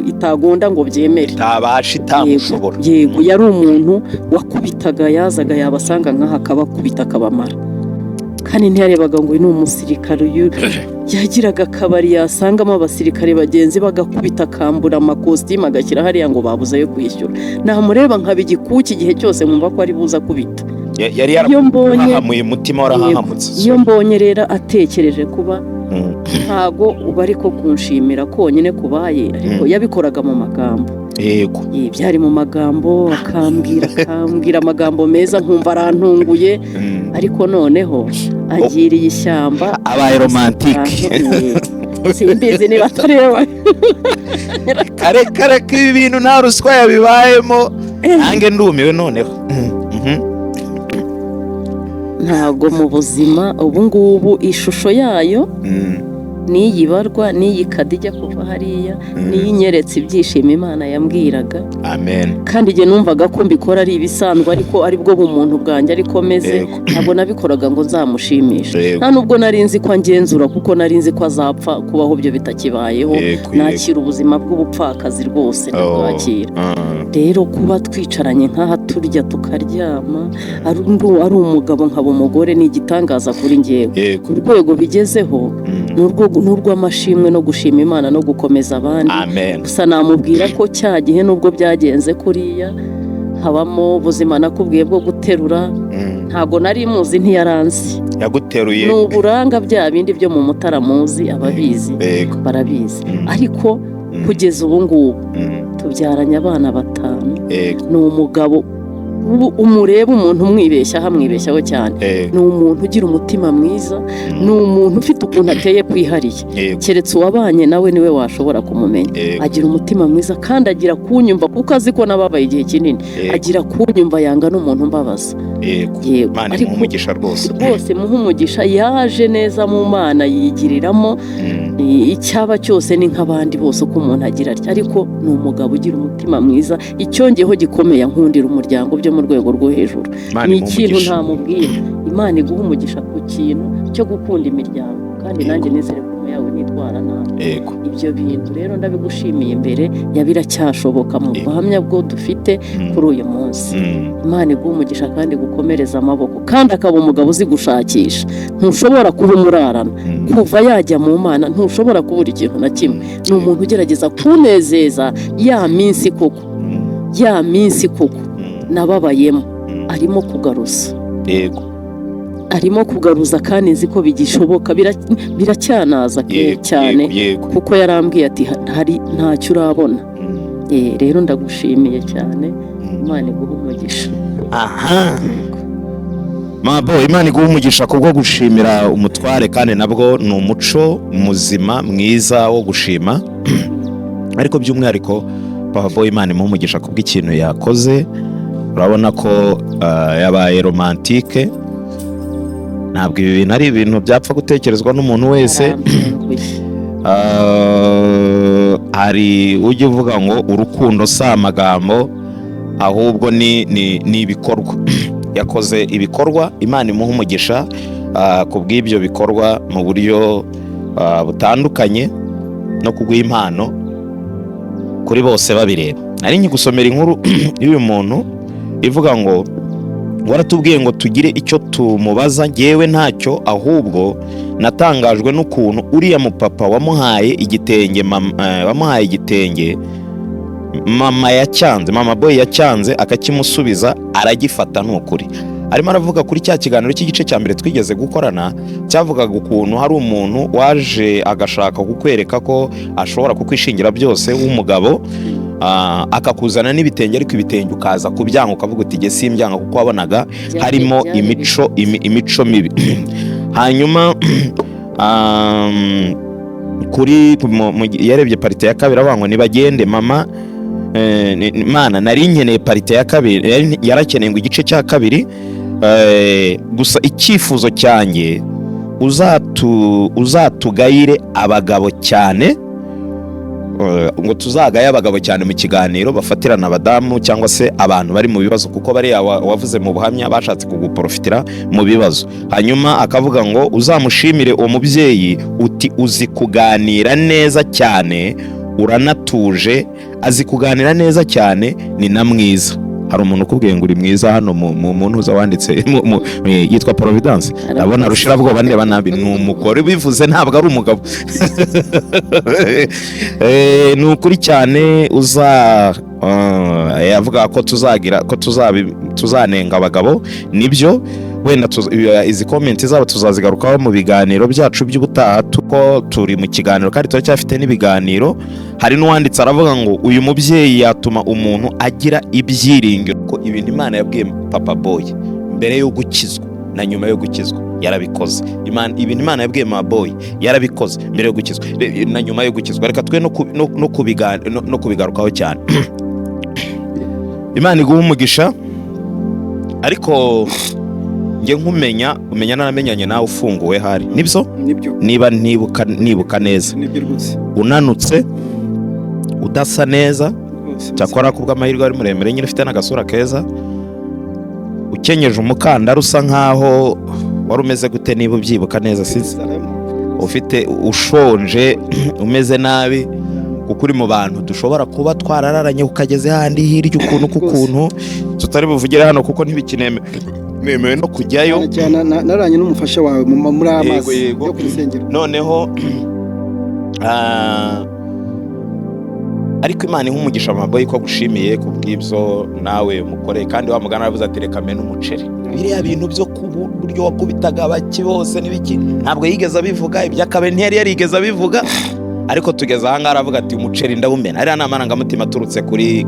Speaker 3: itagonda ngo byemere,
Speaker 1: itabasha, itamushobora.
Speaker 3: Yego, yari umuntu wakubitaga, yazaga yabasanga nkaha akabakubita akabamara. Kandi ntiyarebaga ngo ni umusirikare. Yagiraga akabari yasangamo abasirikare bagenzi bagakubita, akambura amakositimu agashyira hariya ngo babuze yo kwishyura. Namureba nkaba igikuki igihe cyose nkumva ko ari buza kubita.
Speaker 1: Yari yarahamuye umutima warahahamutse.
Speaker 3: Iyo mbonye rero atekereje kuba, ntago uba ariko kunshimira konyine kubaye, ariko yabikoraga mu magambo.
Speaker 1: Yego,
Speaker 3: byari mu magambo, akambwira amagambo meza nkumva arantunguye. Ariko noneho agiriye ishyamba,
Speaker 1: abaye romantike.
Speaker 3: Simbizi niba atareba.
Speaker 1: Kare ibi bintu nta ruswa yabibayemo, nange ndumiwe noneho.
Speaker 3: Ntabwo mu buzima ubu ngubu ishusho yayo n'iyi barwa n'iyi kadi ijya kuva hariya n'iyi nyeretse ibyishimo Imana yambwiraga.
Speaker 1: amen.
Speaker 3: Kandi igihe numvaga ko mbikora ari ibisanzwe ariko ari bwo bumuntu bwanjye ariko meze, ntabwo nabikoraga ngo nzamushimishe. Nta nubwo nari nzi ko angenzura kuko nari nzi ko azapfa kubaho byo bitakibayeho. Nakira ubuzima bw'ubupfakazi rwose ndabwakira. Rero kuba twicaranye nk'aha turya tukaryama ari umugabo nkaba umugore ni igitangaza kuri njyewe. Ku rwego bigezeho n'urw'amashimwe no gushima Imana no gukomeza abandi. Gusa namubwira ko cya gihe nubwo byagenze kuriya habamo ubuzima nakubwiye bwo guterura, ntago nari muzi ntiyaranzi.
Speaker 1: Yaguteruye
Speaker 3: ni uburanga bya bindi byo mu Mutara muzi ababizi barabizi. Ariko kugeza ubu ngubu tubyaranye abana 5. Ni umugabo umureba umuntu umwibeshya hamwibeshyaho cyane. Ni umuntu ugira umutima mwiza, ni umuntu ufite ukuntu ateye kwihariye, keretse uwabanye nawe niwe washobora kumumenya. Agira umutima mwiza kandi agira kunyumva kuko azi ko nababaye igihe kinini. Agira kunyumva, yanga n'umuntu mbabaza.
Speaker 1: Yego, ariko umugisha rwose
Speaker 3: muha umugisha. Yaje neza mu Mana yigiriramo icyaba cyose ni nk'abandi bose uko umuntu agira atya, ariko ni umugabo ugira umutima mwiza. Icyongeho gikomeye nkundira umuryango byo mu rwego rwo hejuru. Ni ikintu ntamubwira. Imana iguha umugisha ku kintu cyo gukunda imiryango, kandi nanjye nizere ko yawe nitwara nawe. Ibyo bintu rero ndabigushimiye imbere ya biracyashoboka mu buhamya bwo dufite kuri uyu munsi. Imana iguha umugisha kandi gukomereza amaboko, kandi akaba umugabo uzi gushakisha. Ntushobora kuba umurarana kuva yajya mu Mana, ntushobora kubura ikintu na kimwe. Ni umuntu ugerageza kunezeza ya minsi koko nababayemo. Arimo kugaruza, arimo kugaruza kandi nzi ko bigishoboka. Biracyanaza cyane kuko yarambwiye ati hari ntacyo urabona. Rero ndagushimiye cyane. Imana iguha umugisha.
Speaker 1: Mabo, Imana iguha umugisha kubwo gushimira umutware, kandi nabwo ni umuco muzima mwiza wo gushima. Ariko by'umwihariko Mabo, Imana imuha umugisha kubw'ikintu yakoze. Urabona ko yabaye romantike. Ntabwo ibi bintu ari ibintu byapfa gutekerezwa n'umuntu wese. Hari ujya uvuga ngo urukundo si amagambo, ahubwo ni ibikorwa. Yakoze ibikorwa. Imana imuha umugisha kubw'ibyo bikorwa mu buryo butandukanye, no kuguha impano kuri bose babireba. Nari nkigusomera inkuru y'uyu muntu ivuga ngo waratubwiye ngo tugire icyo tumubaza, ngewe ntacyo, ahubwo natangajwe n'ukuntu uriya mupapa wamuhaye igitenge, mama boy yacyanze akakimusubiza aragifata. N'ukuri arimo aravuga kuri cya kiganiro cy'igice cya mbere twigeze gukorana, cyavugaga ukuntu hari umuntu waje agashaka kukwereka ko ashobora kukwishingira byose w'umugabo, akakuzana n'ibitenge, ariko ibitenge ukaza kubyanga ukavuga uti jye simbyanga kuko wabonaga harimo imico mibi. Hanyuma kuri yarebye parite ya kabiri avuga ngo nibagende mama, Mana nari nkeneye parite ya kabiri, yarakeneye ngo igice cya kabiri. Gusa icyifuzo cyanjye uzatugayire abagabo cyane, ngo tuzagaye abagabo cyane mu kiganiro bafatirana abadamu cyangwa se abantu bari mu bibazo, kuko bariya wavuze mu buhamya bashatse kuguprofitira mu bibazo. Hanyuma akavuga ngo uzamushimire uwo mubyeyi uti uzi kuganira neza cyane, uranatuje, azi kuganira neza cyane, ni na mwiza. Hari umuntu ukubwiye ngo uri mwiza hano mu muntu uza wanditse yitwa Providence, ndabona rushira bwoba ndeba nabi. Ni umugore bivuze, ntabwo ari umugabo. Ni ukuri cyane. Yavuga ko tuzanenga abagabo, nibyo. Wenda izi komenti zabo tuzazigarukaho mu biganiro byacu by'ubutaha, tuko turi mu kiganiro kandi turacyafite n'ibiganiro. Hari n'uwanditse aravuga ngo uyu mubyeyi yatuma umuntu agira ibyiringiro ko ibintu Imana yabwiye Papa Boy mbere yo gukizwa na nyuma yo gukizwa yarabikoze. Ibintu Imana yabwiye Mama Boy yarabikoze mbere yo gukizwa na nyuma yo gukizwa. Reka twe no kubigarukaho cyane. Imana iguha umugisha. Ariko njye nkumenya naramenyanye nawe ufunguwe hari nibyo
Speaker 2: nibyo
Speaker 1: niba nibuka neza
Speaker 2: nibyo rwose
Speaker 1: unanutse udasa neza cyakora kubwo amahirwe ari muremure nyine ufite n'agasura keza ukenyeje umukandara usa nkaho wari umeze gute niba ubyibuka neza sinzi ufite ushonje umeze nabi kuko uri mu bantu dushobora kuba twarararanye ukageze handi hirya ukuntu tutari buvugire hano kuko ntibikinemewe no kujyayo
Speaker 2: naranye n'umufasha wawe muri amazi yo kurisengero
Speaker 1: noneho ariko Imana nk'umugisha amaboyi ko gushimiye kubw'ibyo nawe mukoreye kandi wa mugana aravuze ati reka mene umuceri biriya bintu byo kuburyo wakubitaga abaki bose n'ibiki ntabwo yigeze abivuga ibyakabe ntiyari yarigeze abivuga ariko tugeze aha ngaha aravuga ati umuceri ndawumena ariya ni amarangamutima aturutse kuri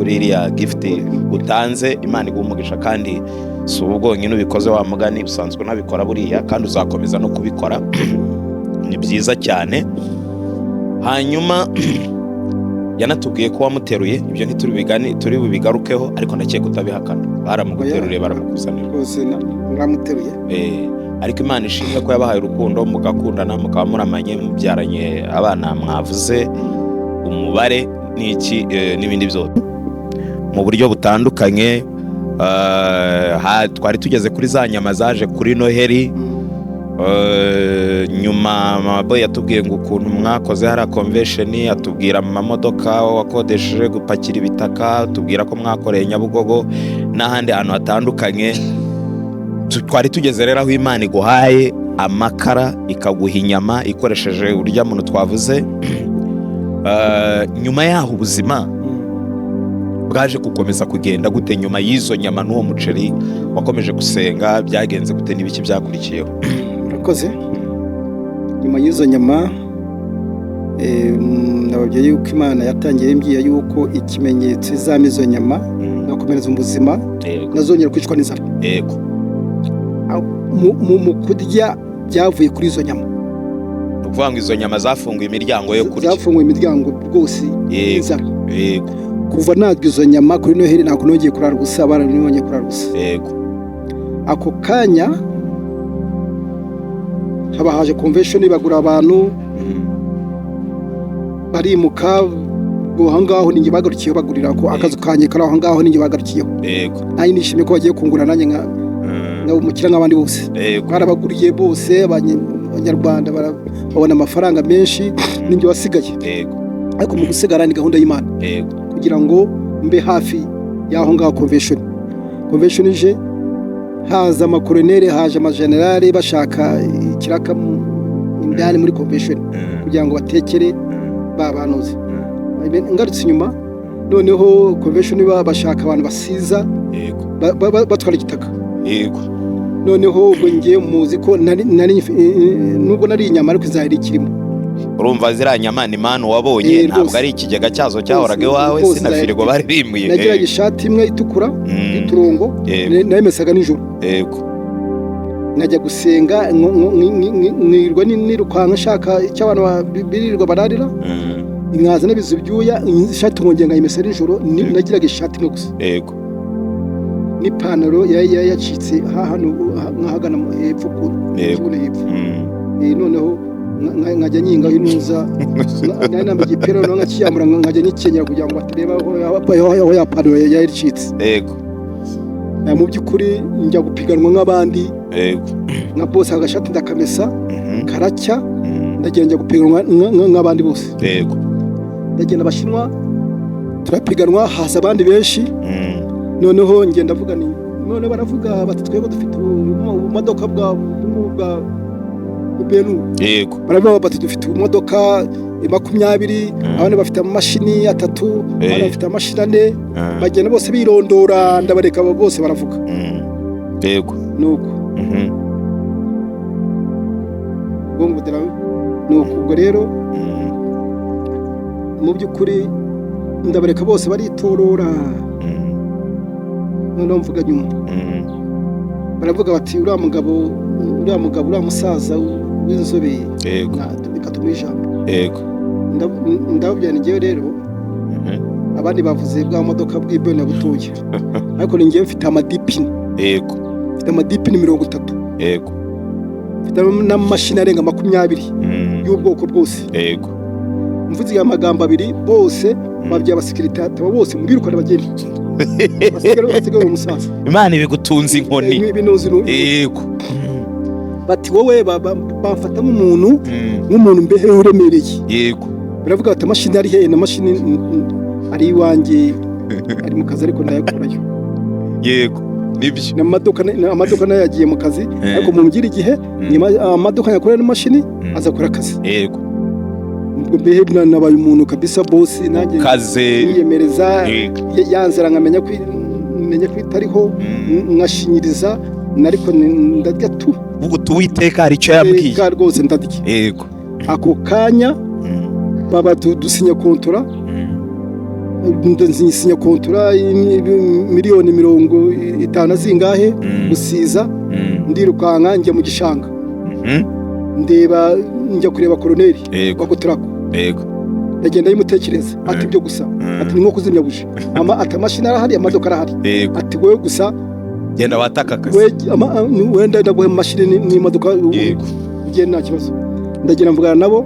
Speaker 1: iriya gift utanze Imana iguha umugisha kandi si ubu bwonyine ubikoze wa mugani usanzwe unabikora buriya kandi uzakomeza no kubikora ni byiza cyane hanyuma yanatubwiye ko wamuteruye ibyo turi bubigarukeho ariko ndakeka utabihakana baramuguteruriye baramukusanira
Speaker 2: rwose naramuteruye
Speaker 1: ariko Imana ishimwe ko yabahaye urukundo mugakundana mukaba muramanye mubyaranye abana mwavuze umubare n'iki n'ibindi byose mu buryo butandukanye twari tugeze kuri za nyama zaje kuri Noheli nyuma Mama yatubwiye ngo ukuntu mwakoze hari convention atubwira mu mamodoka wakodesheje gupakira ibitaka atubwira ko mwakoreye Nyabugogo n'ahandi hantu hatandukanye twari tugeze rero aho Imana iguhaye amakara ikaguha inyama ikoresheje urya muntu twavuze nyuma yaho ubuzima bwaje gukomeza kugenda gute nyuma y'izo nyama n'uwo muceri wakomeje gusenga byagenze gute n'ibiki byakurikiyeho
Speaker 2: urakoze nyuma y'izo nyama nababwiye yuko Imana yatangiye imbwiye yuko ikimenyetso izamizo nyama nakomereza mu buzima nazongera kwicwa n'inzara
Speaker 1: yego
Speaker 2: mu kurya byavuye kuri izo nyama
Speaker 1: ukuvuga ngo izo nyama zafunguye imiryango yo kurya
Speaker 2: zafunguye imiryango rwose
Speaker 1: y'inzara yego
Speaker 2: kuva narya izo nyama kuri Noheli ntabwo nongeye kurara gusa baranibonye kurara gusa
Speaker 1: yego
Speaker 2: ako kanya haba haje convention bagura abantu barimuka aho ngaho ninjye bagarukiyeho bagurira ko akazu kanye kari aho ngaho ninjye bagarukiyeho
Speaker 1: yego
Speaker 2: nayo nishimiye ko bagiye kungura nanjye nka umukira nk'abandi bose barabaguriye bose abanyarwanda babona amafaranga menshi ninjye wasigaye
Speaker 1: yego
Speaker 2: ariko mu gusigara ni gahunda y'Imana
Speaker 1: yego
Speaker 2: kugira ngo mbe hafi y'aho ngaho convention ije haza amakoronere haje amagenerale bashaka ikiraka indani muri convention kugira ngo batekere babanuze ngarutse inyuma noneho convention bashaka abantu basiza
Speaker 1: yego
Speaker 2: batwara igitaka
Speaker 1: yego
Speaker 2: noneho ubwo ngiye muzi ko nubwo nari inyama ariko izahari ikirimo
Speaker 1: urumva ziriya nyama ni Imana wabonye ntabwo ari ikigega cyazo cyahoraga iwawe sinafirigo bari bimuye
Speaker 2: nagiraga ishati imwe itukura y'uturongo nayimesaga nijoro
Speaker 1: yego
Speaker 2: nkajya gusenga nirwa nirukanka nshaka icyo abantu birirwa bararira inkaza nabize ibyuya ishati nkongera nkayimesa nijoro nagiraga ishati imwe gusa
Speaker 1: yego
Speaker 2: n'ipantaro yacitse hano nkahagana hepfo ku kibuno hepfo noneho nkajya nyingaho inuza nari nambaye igipira noneho nkakiyambura nkajya nyikenyera kugira ngo batareba aho ya pantaro yaricitse
Speaker 1: yego
Speaker 2: mu by'ukuri njya gupiganwa nk'abandi
Speaker 1: yego
Speaker 2: nka bose agashati ndakamesa karacya ndagenda njya gupiganwa nk'abandi bose
Speaker 1: yego
Speaker 2: ndagenda abashinwa turapiganwa haza abandi benshi noneho ngenda avuga none baravuga bati twebwe dufite ubumodoka bwa Benu
Speaker 1: yego
Speaker 2: baravuga bati dufite ubumodoka 20 abandi bafite amamashini 3 abandi bafite amamashini 4 bagenda bose birondora ndabareka bose baravuga
Speaker 1: yego
Speaker 2: nuko ubwo rero mu by'ukuri ndabareka bose baritorora noneho mvuga nyuma baravuga bati uriya mugabo uriya musaza w'inzobe reka tumuhe ijambo
Speaker 1: yego
Speaker 2: ndababwira ngewe rero abandi bavuze bwa modoka bw'ibyo nabutuye ariko ni ngewe mfite amadipine
Speaker 1: yego
Speaker 2: mfite amadipini 30,
Speaker 1: yego,
Speaker 2: mfite n'amamashini arenga 20 y'ubwoko bwose,
Speaker 1: yego,
Speaker 2: mvuze amagambo abiri bose babye abasekirite bose mbirukana bageni basigaye umusaza.
Speaker 1: Imana ibigutunze inkoni, yego,
Speaker 2: bati wowe bamfata nk'umuntu mbehe uremereye,
Speaker 1: yego,
Speaker 2: baravuga bati amashini ari hehe, na mashini ari iwanjye ari mu kazi ariko ndayakurayo,
Speaker 1: yego, nibyo,
Speaker 2: amaduka nayo yagiye mu kazi ariko mumbwira igihe amaduka yakorera n'imashini azakora akazi,
Speaker 1: yego,
Speaker 2: mbehe nabaye umuntu kabisa bosi, nanjye
Speaker 1: kaze
Speaker 2: yiyemereza yanzira nkamenya ko itariho, nkashinyiriza nariko ndarya tu
Speaker 1: ubu tuwiteka hari icyo yabwiye
Speaker 2: ka rwose ndarya,
Speaker 1: yego,
Speaker 2: ako kanya baba dusinya kontora, nsinya kontora miliyoni 50 zingahe gusiza, ndirukanka njya mu gishanga, ndeba njya kureba koroneri wa Gotrako,
Speaker 1: yego,
Speaker 2: ndagenda yimutekereza ati byo gusa, ati nko kuzimya buje ati amashini arahari, amadoka arahari, ati wowe gusa
Speaker 1: genda wataka akazi,
Speaker 2: wenda ndaguhe amashini n'imodoka,
Speaker 1: yego,
Speaker 2: ngiye nta kibazo, ndagenda mvugana nabo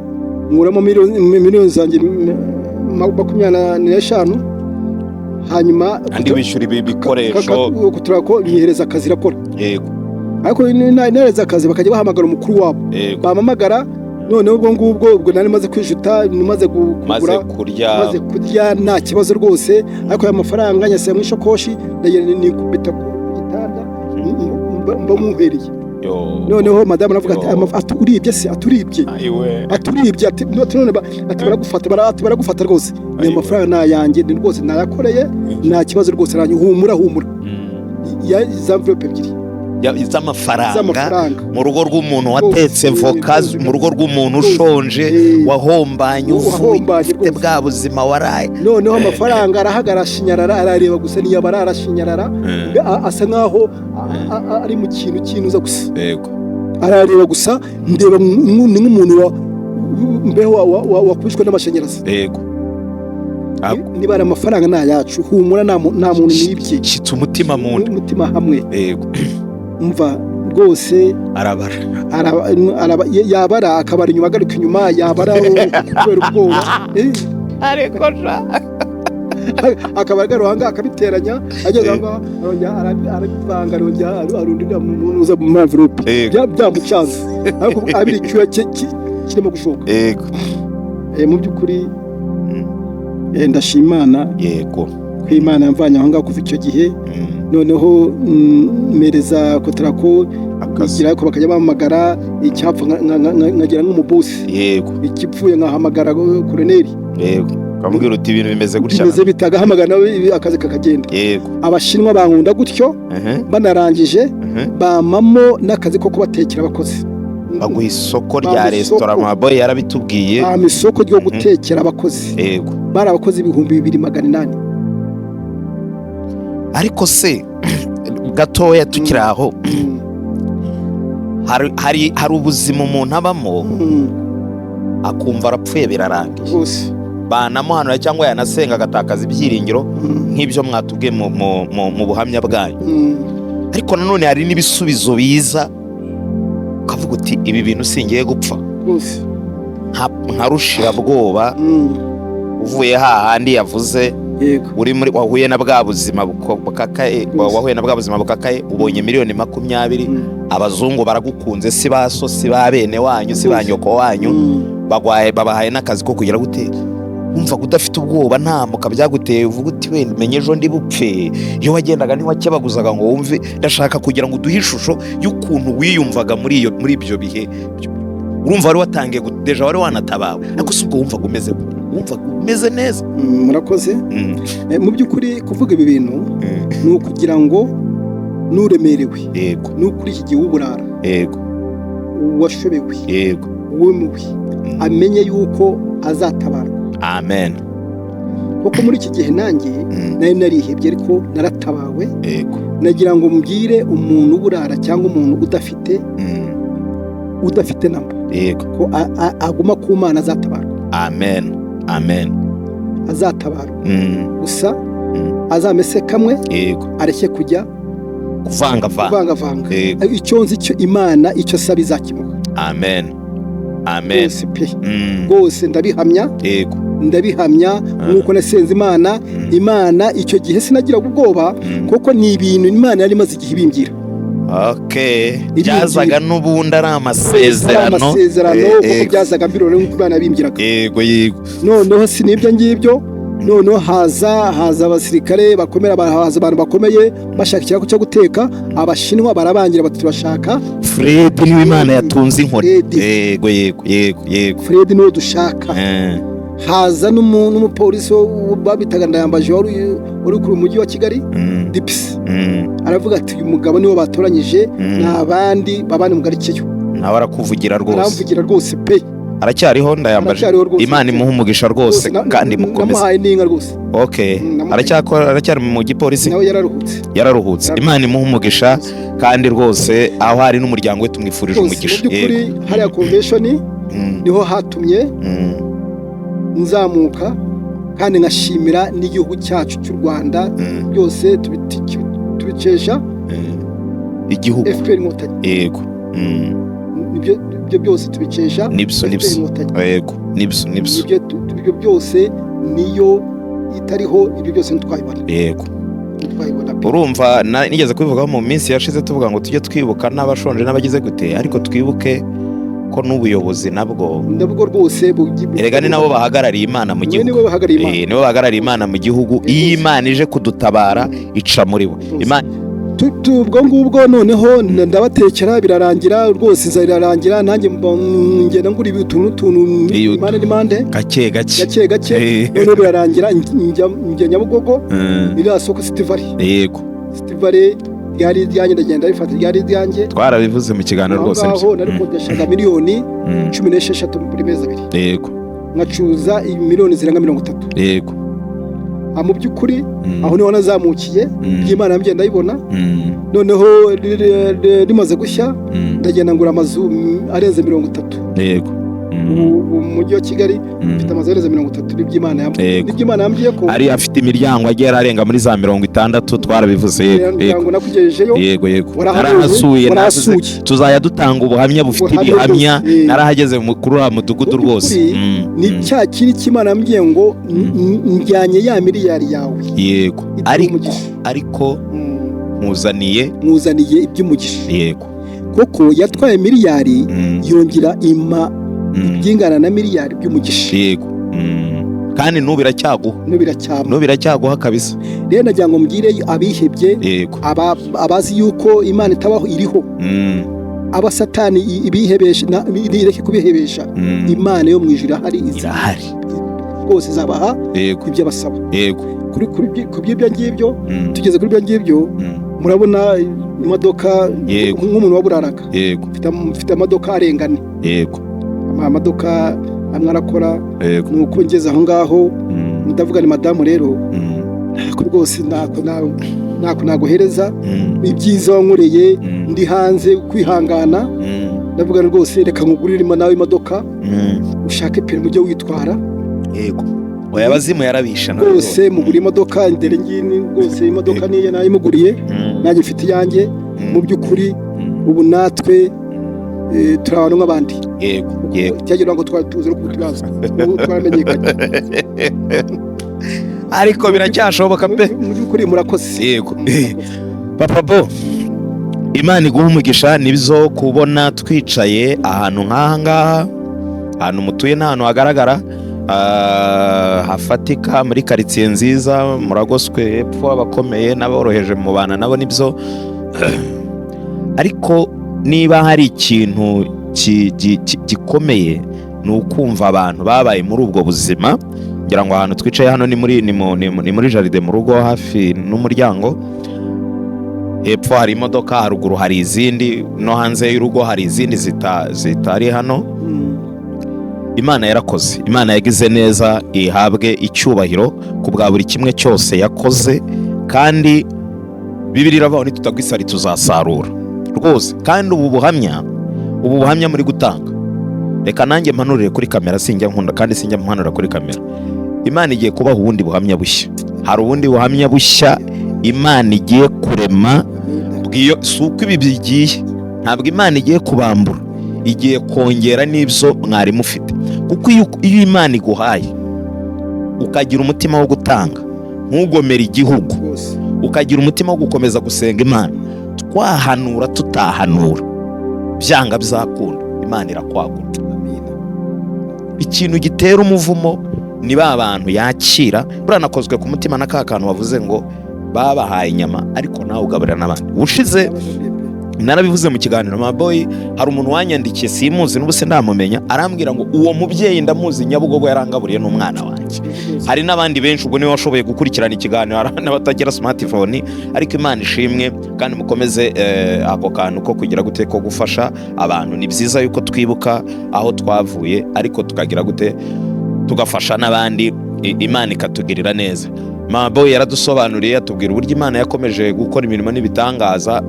Speaker 2: nkuramo miliyoni zanjye 25, hanyuma
Speaker 1: andi wishyura ibi bikoresho
Speaker 2: Gotrako yihereza akazi rakora,
Speaker 1: yego,
Speaker 2: ariko nereza akazi bakajya bahamagara umukuru wabo, bamamagara noneho ubwo nari maze kwijuta, maze kugura, maze kurya nta kibazo rwose, ariko aya mafaranga nyase mu ishokoshi ndagenda nikubita ku gitanda mba muhereye, noneho madamu aravuga ati uribye se, aturibye ati none baragufata rwose, ni amafaranga nayanjye ni rwose nayakoreye, nta kibazo rwose, nanjye humura ya envelope ebyiri
Speaker 1: z'amafaranga mu rugo rw'umuntu watetse voka, mu rugo rw'umuntu ushonje, wahombanye, ufite bwa buzima waraye,
Speaker 2: noneho amafaranga arahagarara ashinyarara, arareba gusa niyabara arashinyarara, asa nkaho ari mu kintu kinuza gusa,
Speaker 1: yego,
Speaker 2: arareba gusa, ndeba ni nk'umuntu mbeho wakwishwe n'amashanyarazi,
Speaker 1: yego,
Speaker 2: niba ari amafaranga ni ayacu, humura nta muntu nibye,
Speaker 1: kitse umutima
Speaker 2: hamwe,
Speaker 1: yego,
Speaker 2: umva rwose yabara akabara inyuma, agaruka inyuma, yabara kubera ubwoba,
Speaker 1: ariko
Speaker 2: akabara garuhanga akabiteranya, ageze aho arabivanga, arundira muza mu envelope, byamucanze, ariko abiri cyuya kirimo gushoka,
Speaker 1: yego,
Speaker 2: mu by'ukuri ndashima Imana,
Speaker 1: yego,
Speaker 2: ko Imana yamvanye aho ngaho kuva icyo gihe, noneho mereza Gotrako kugira ko bakajya bamagara, icyapfa nkagira nk'umubosi,
Speaker 1: yego,
Speaker 2: ikipfuye nkahamagara koroneri,
Speaker 1: yego, kamubwira uti ibintu bimeze gutya,
Speaker 2: bimeze bitagahamagara nawe akazi kakagenda,
Speaker 1: yego,
Speaker 2: abashinwa bankunda gutyo, banarangije bamamo n'akazi ko kubatekera abakozi,
Speaker 1: baguha isoko rya resitora, maboye yarabitubwiye,
Speaker 2: isoko ryo gutekera abakozi,
Speaker 1: yego,
Speaker 2: bari abakozi 2800.
Speaker 1: ariko se gatoya tukiri aho, hari ubuzima umuntu abamo akumva arapfuye birarangiye, banamuhanura cyangwa yanasenga agatakaza ibyiringiro nk'ibyo mwatubwiye mu buhamya bwanyu, ariko nanone hari n'ibisubizo biza ukavuga uti ibi bintu singiye gupfa, nka rushirabwoba, uvuye hahandi yavuze, uri muri wahuye na bwa buzima bukakaye, ubonye miliyoni 20, abazungu baragukunze, si baso, si ba bene wanyu, si ba nyoko wanyu, babahaye n'akazi ko kugira guteka, wumva kudafite ubwoba, ntamuka byaguteye, uvuga uti wenda menye ejo ndi bupfe, iyo wagendaga ntiwakebaguzaga ngo wumve, ndashaka kugira ngo duhe ishusho y'ukuntu wiyumvaga muri ibyo bihe, urumva wari watangiye deja, wari wanatabawe, ariko si ubwo wumvaga umeze neza.
Speaker 2: Murakoze. Mu by'ukuri kuvuga ibi bintu ni ukugira ngo nuremerewe,
Speaker 1: yego,
Speaker 2: n'ukuri iki gihe uburara,
Speaker 1: yego,
Speaker 2: washobewe,
Speaker 1: yego,
Speaker 2: wemuwe, amenye yuko azatabarwa,
Speaker 1: amen,
Speaker 2: kuko muri iki gihe nanjye nari narihebye, ariko naratabawe,
Speaker 1: yego,
Speaker 2: nagira ngo mbwire umuntu uburara cyangwa umuntu udafite namba,
Speaker 1: yego,
Speaker 2: ko aguma ku Mana azatabarwa,
Speaker 1: amen,
Speaker 2: azatabarwa, gusa azamese kamwe,
Speaker 1: yego,
Speaker 2: areke kujya
Speaker 1: kuvangavanga.
Speaker 2: Icyo nzi cyo Imana icyo saba izakimuha.
Speaker 1: Amen.
Speaker 2: Rwose ndabihamya. Ndabihamya nk'uko nasenze Imana icyo gihe sinagira ubwoba kuko ni ibintu Imana yari imaze igihe ibimbwira.
Speaker 1: Byazaga n'ubundi ari amasezerano
Speaker 2: kuko byazaga mbirore nk'uko Imana yabimbwiraga. Noneho sinibyo ngibyo, noneho haza abasirikare bakomera, haza abantu bakomeye bashaka ikirako cyo guteka. Abashinwa barabangira bati turashaka
Speaker 1: Fred niwe Imana yatunze inkoni. Yego
Speaker 2: Fred niwe dushaka. Haza n'umupolisi babitaga Ndayambaje wari ku mujyi wa Kigali, Dipsi. Aravuga ati uyu mugabo niwe batoranyije n'abandi babane mugarikiyo.
Speaker 1: Nawe arakuvugira rwose.
Speaker 2: Aravugira rwose pe.
Speaker 1: Aracyariho Ndayambaje. Imana imuha umugisha rwose kandi mukomeze.
Speaker 2: Namuhaye n'inka rwose.
Speaker 1: Aracyari mu gipolisi.
Speaker 2: Nawe
Speaker 1: yararuhutse. Imana imuha umugisha kandi rwose aho hari n'umuryango we tumwifurije umugisha.
Speaker 2: By'ukuri hariya convention niho hatumye nzamuka kandi ngashimira n'igihugu cyacu cy'u Rwanda byose tubikesha
Speaker 1: igihugu
Speaker 2: FPR Inkotanyi.
Speaker 1: Yego.
Speaker 2: Ibyo byose tubikesha
Speaker 1: nibyo. Yego. Nibyo.
Speaker 2: Ibyo byose niyo itariho ibyo byose ntitwabibona.
Speaker 1: Yego. Urumva nigeze kubivugaho mu minsi yashize tuvuga ngo tujye twibuka n'abashonje n'abagize gute, ariko twibuke ko n'ubuyobozi nabwo
Speaker 2: rwose
Speaker 1: erega ni nabo bahagarariye Imana mu gihugu. Nibo bahagarariye Imana mu gihugu. Iyo Imana ije kudutabara ica muri bo.
Speaker 2: ubwo ngubwo noneho ndabatekera birarangira rwose zirarangira nanjye ngenda ngura utuntu impande n'impande
Speaker 1: gake
Speaker 2: none birarangira njya Nyabugogo iriya soko Sitivali.
Speaker 1: Yego
Speaker 2: Sitivali ryari ryanjye ndagenda rifata ryari ryanjye
Speaker 1: twarabivuze mu kiganiro rwose
Speaker 2: aho nari kodeshaga miliyoni 16 muri mezi abiri.
Speaker 1: Yego
Speaker 2: nkacuza miliyoni zirenga 30.
Speaker 1: Yego
Speaker 2: mu by'ukuri aho niho nazamukiye y'Imana yambye ndayibona. Noneho rimaze gushya ndagenda ngura amazu arenze 30.
Speaker 1: Yego
Speaker 2: mu mujyi wa Kigali mfite amazu arenze 30 n'iby'Imana yambye ko
Speaker 1: ari afite imiryango agera arenga muri za 60 twarabivuze.
Speaker 2: Yego nakugejejeyo.
Speaker 1: Yego narahasuye tuzaya dutanga ubuhamya bufite ibihamya. Narahageze kuri wa mudugudu rwose.
Speaker 2: Ni cya kiri cy'Imana yambye ngo njyanye ya miliyari yawe.
Speaker 1: Yego ariko muzaniye
Speaker 2: iby'umugisha.
Speaker 1: Yego
Speaker 2: kuko yatwaye miliyari yongera byingana na miliyari by'umugisha.
Speaker 1: Yego kandi n'ubiracyaguha kabisa.
Speaker 2: Rero nagira ngo mbwire abihebye abazi yuko Imana itabaho iriho, abasatani ibihebesha ireke kubihebesha. Imana yo mu ijuru irahari rwose izabaha ibyo basaba.
Speaker 1: Yego
Speaker 2: kuri ibyo ngibyo tugeze kuri ibyo ngibyo murabona imodoka nk'umuntu waburaraga.
Speaker 1: Yego
Speaker 2: mfite amadoka arengane.
Speaker 1: Yego
Speaker 2: amadoka amwe arakora. nuko ngeze aho ngaho ndavuga ni madamu rero rwose ntako naguhereza ibyiza wankoreye ndi hanze kwihangana. ndavuga rwose reka nkuguriremo nawe imodoka ushake perimi ujye witwara.
Speaker 1: Yego oya abazimu yarabisha
Speaker 2: rwose mugura imodoka ndere ngini rwose imodoka niyo nayimuguriye nanjye mfite iyanjye. mu by'ukuri ubu natwe turabana nk'abandi.
Speaker 1: Yego
Speaker 2: cyagira ngo twatuze no kutubaza twaramenyekanye
Speaker 1: ariko biracyashoboka pe.
Speaker 2: mu by'ukuri murakoze.
Speaker 1: Yego papa bo Imana iguha umugisha. Nibizo kubona twicaye ahantu nk'aha ngaha, ahantu mutuye n'ahantu hagaragara hafatika muri karitsiye nziza, muragoswe hepfo abakomeye n'aboroheje mu bana nabo nibyo. Ariko niba hari ikintu gikomeye ni ukumva abantu babaye muri ubwo buzima. ngira ngo ahantu twicaye hano ni muri jaride mu rugo hafi n'umuryango. Hepfo hari imodoka, haruguru hari izindi, no hanze y'urugo hari izindi zitari hano. Imana yarakoze, Imana yagize neza, ihabwe icyubahiro ku bwa buri kimwe cyose yakoze. Kandi Bibiliya iravuga ngo tutagwisari tuzasarura rwose. Kandi ubu buhamya muri gutanga, reka nanjye mpanurire kuri kamera, sinjya nkunda kandi sinjya mpanura kuri kamera. Imana igiye kubaha ubundi buhamya bushya. Hari ubundi buhamya bushya Imana igiye kurema ngiyo si uko ibi bigiye, ntabwo Imana igiye kubambura, igiye kongera n'ibyo mwari mufite. Kuko iyo Imana iguhaye ukagira umutima wo gutanga, ntugomere igihugu, ukagira umutima wo gukomeza gusenga Imana, twahanura tutahanura, byanga bizakunda, Imana irakwagura. Ikintu gitera umuvumo ni ba bantu yakira, buranakozwe ku mutima na ka kantu wavuze ngo babahaye inyama ariko nawe ugaburira n'abandi. Ushize narabivuze mu kiganiro Maboyi, hari umuntu wanyandikiye simuzi n'ubu se ndamumenya, arambwira ngo uwo mubyeyi ndamuzi, Nyabugogo yarangaburiye n'umwana wanjye. Hari n'abandi benshi, ubwo niwe washoboye gukurikirana ikiganiro, n'abatagira smartphone, ariko Imana ishimwe. Kandi mukomeze ako kantu ko kugira gute ko gufasha abantu. Ni byiza yuko twibuka aho twavuye, ariko tukagira gute tugafasha n'abandi, Imana ikatugirira neza. Maboyi yaradusobanuriye, atubwira uburyo Imana yakomeje gukora imirimo n'ibitangaza.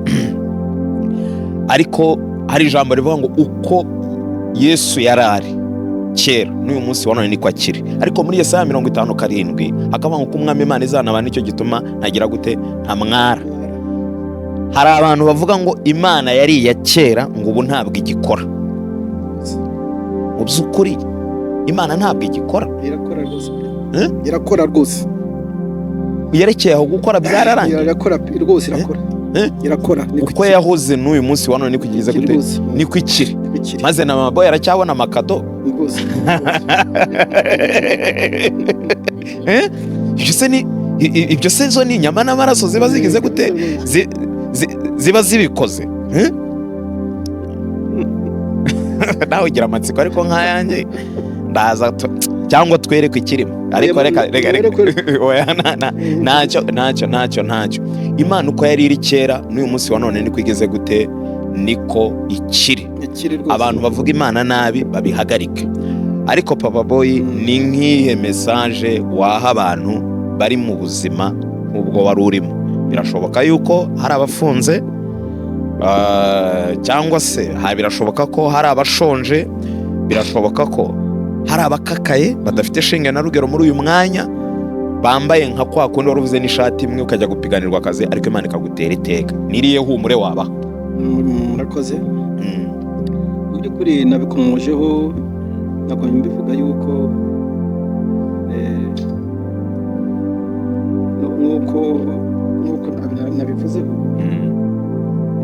Speaker 1: Ariko hari ijambo rivuga ngo uko Yesu yarari kera n'uyu munsi wa none niko akiri. Ariko muri Yesaya 57 akavuga ngo umwami Imana izanaba, nicyo gituma ntagira gute ntamwara. Hari abantu bavuga ngo Imana yari iya kera ngo ubu ntabwo igikora. Mu by'ukuri Imana ntabwo igikora,
Speaker 2: irakora rwose, irakora rwose,
Speaker 1: yerekeye aho gukora byararangiye,
Speaker 2: irakora rwose, irakora
Speaker 1: uko yahoze n'uyu munsi wa none niko igize gute, niko ikiri. Maze na Maboyi aracyabona amakado rwose. Ibyo se zo ni inyama n'amaraso ziba zigize gute, ziba zibikoze. Nawe ugira amatsiko ariko nk'ayanjye ndaza cyangwa twereke ikirimo, ariko reka ntacyo. Imana uko yari iri kera n'uyu munsi wa none niko igeze gute, niko ikiri. Abantu bavuga Imana nabi babihagarike. Ariko Papa Boy, ni nk'ihe message waha abantu bari mu buzima ubwo wari urimo? Birashoboka yuko hari abafunze, cyangwa se birashoboka ko hari abashonje, birashoboka ko hari abakakaye badafite shinge na rugero muri uyu mwanya, bambaye nka kwa kundi wari uvuze n'ishati imwe ukajya gupiganirwa akazi, ariko Imana ikagutera iteka. Niriye humure wabaha?
Speaker 2: Murakoze. Mu by'ukuri nabikomojeho, ntabwo mbivuga yuko nk'uko nabivuze.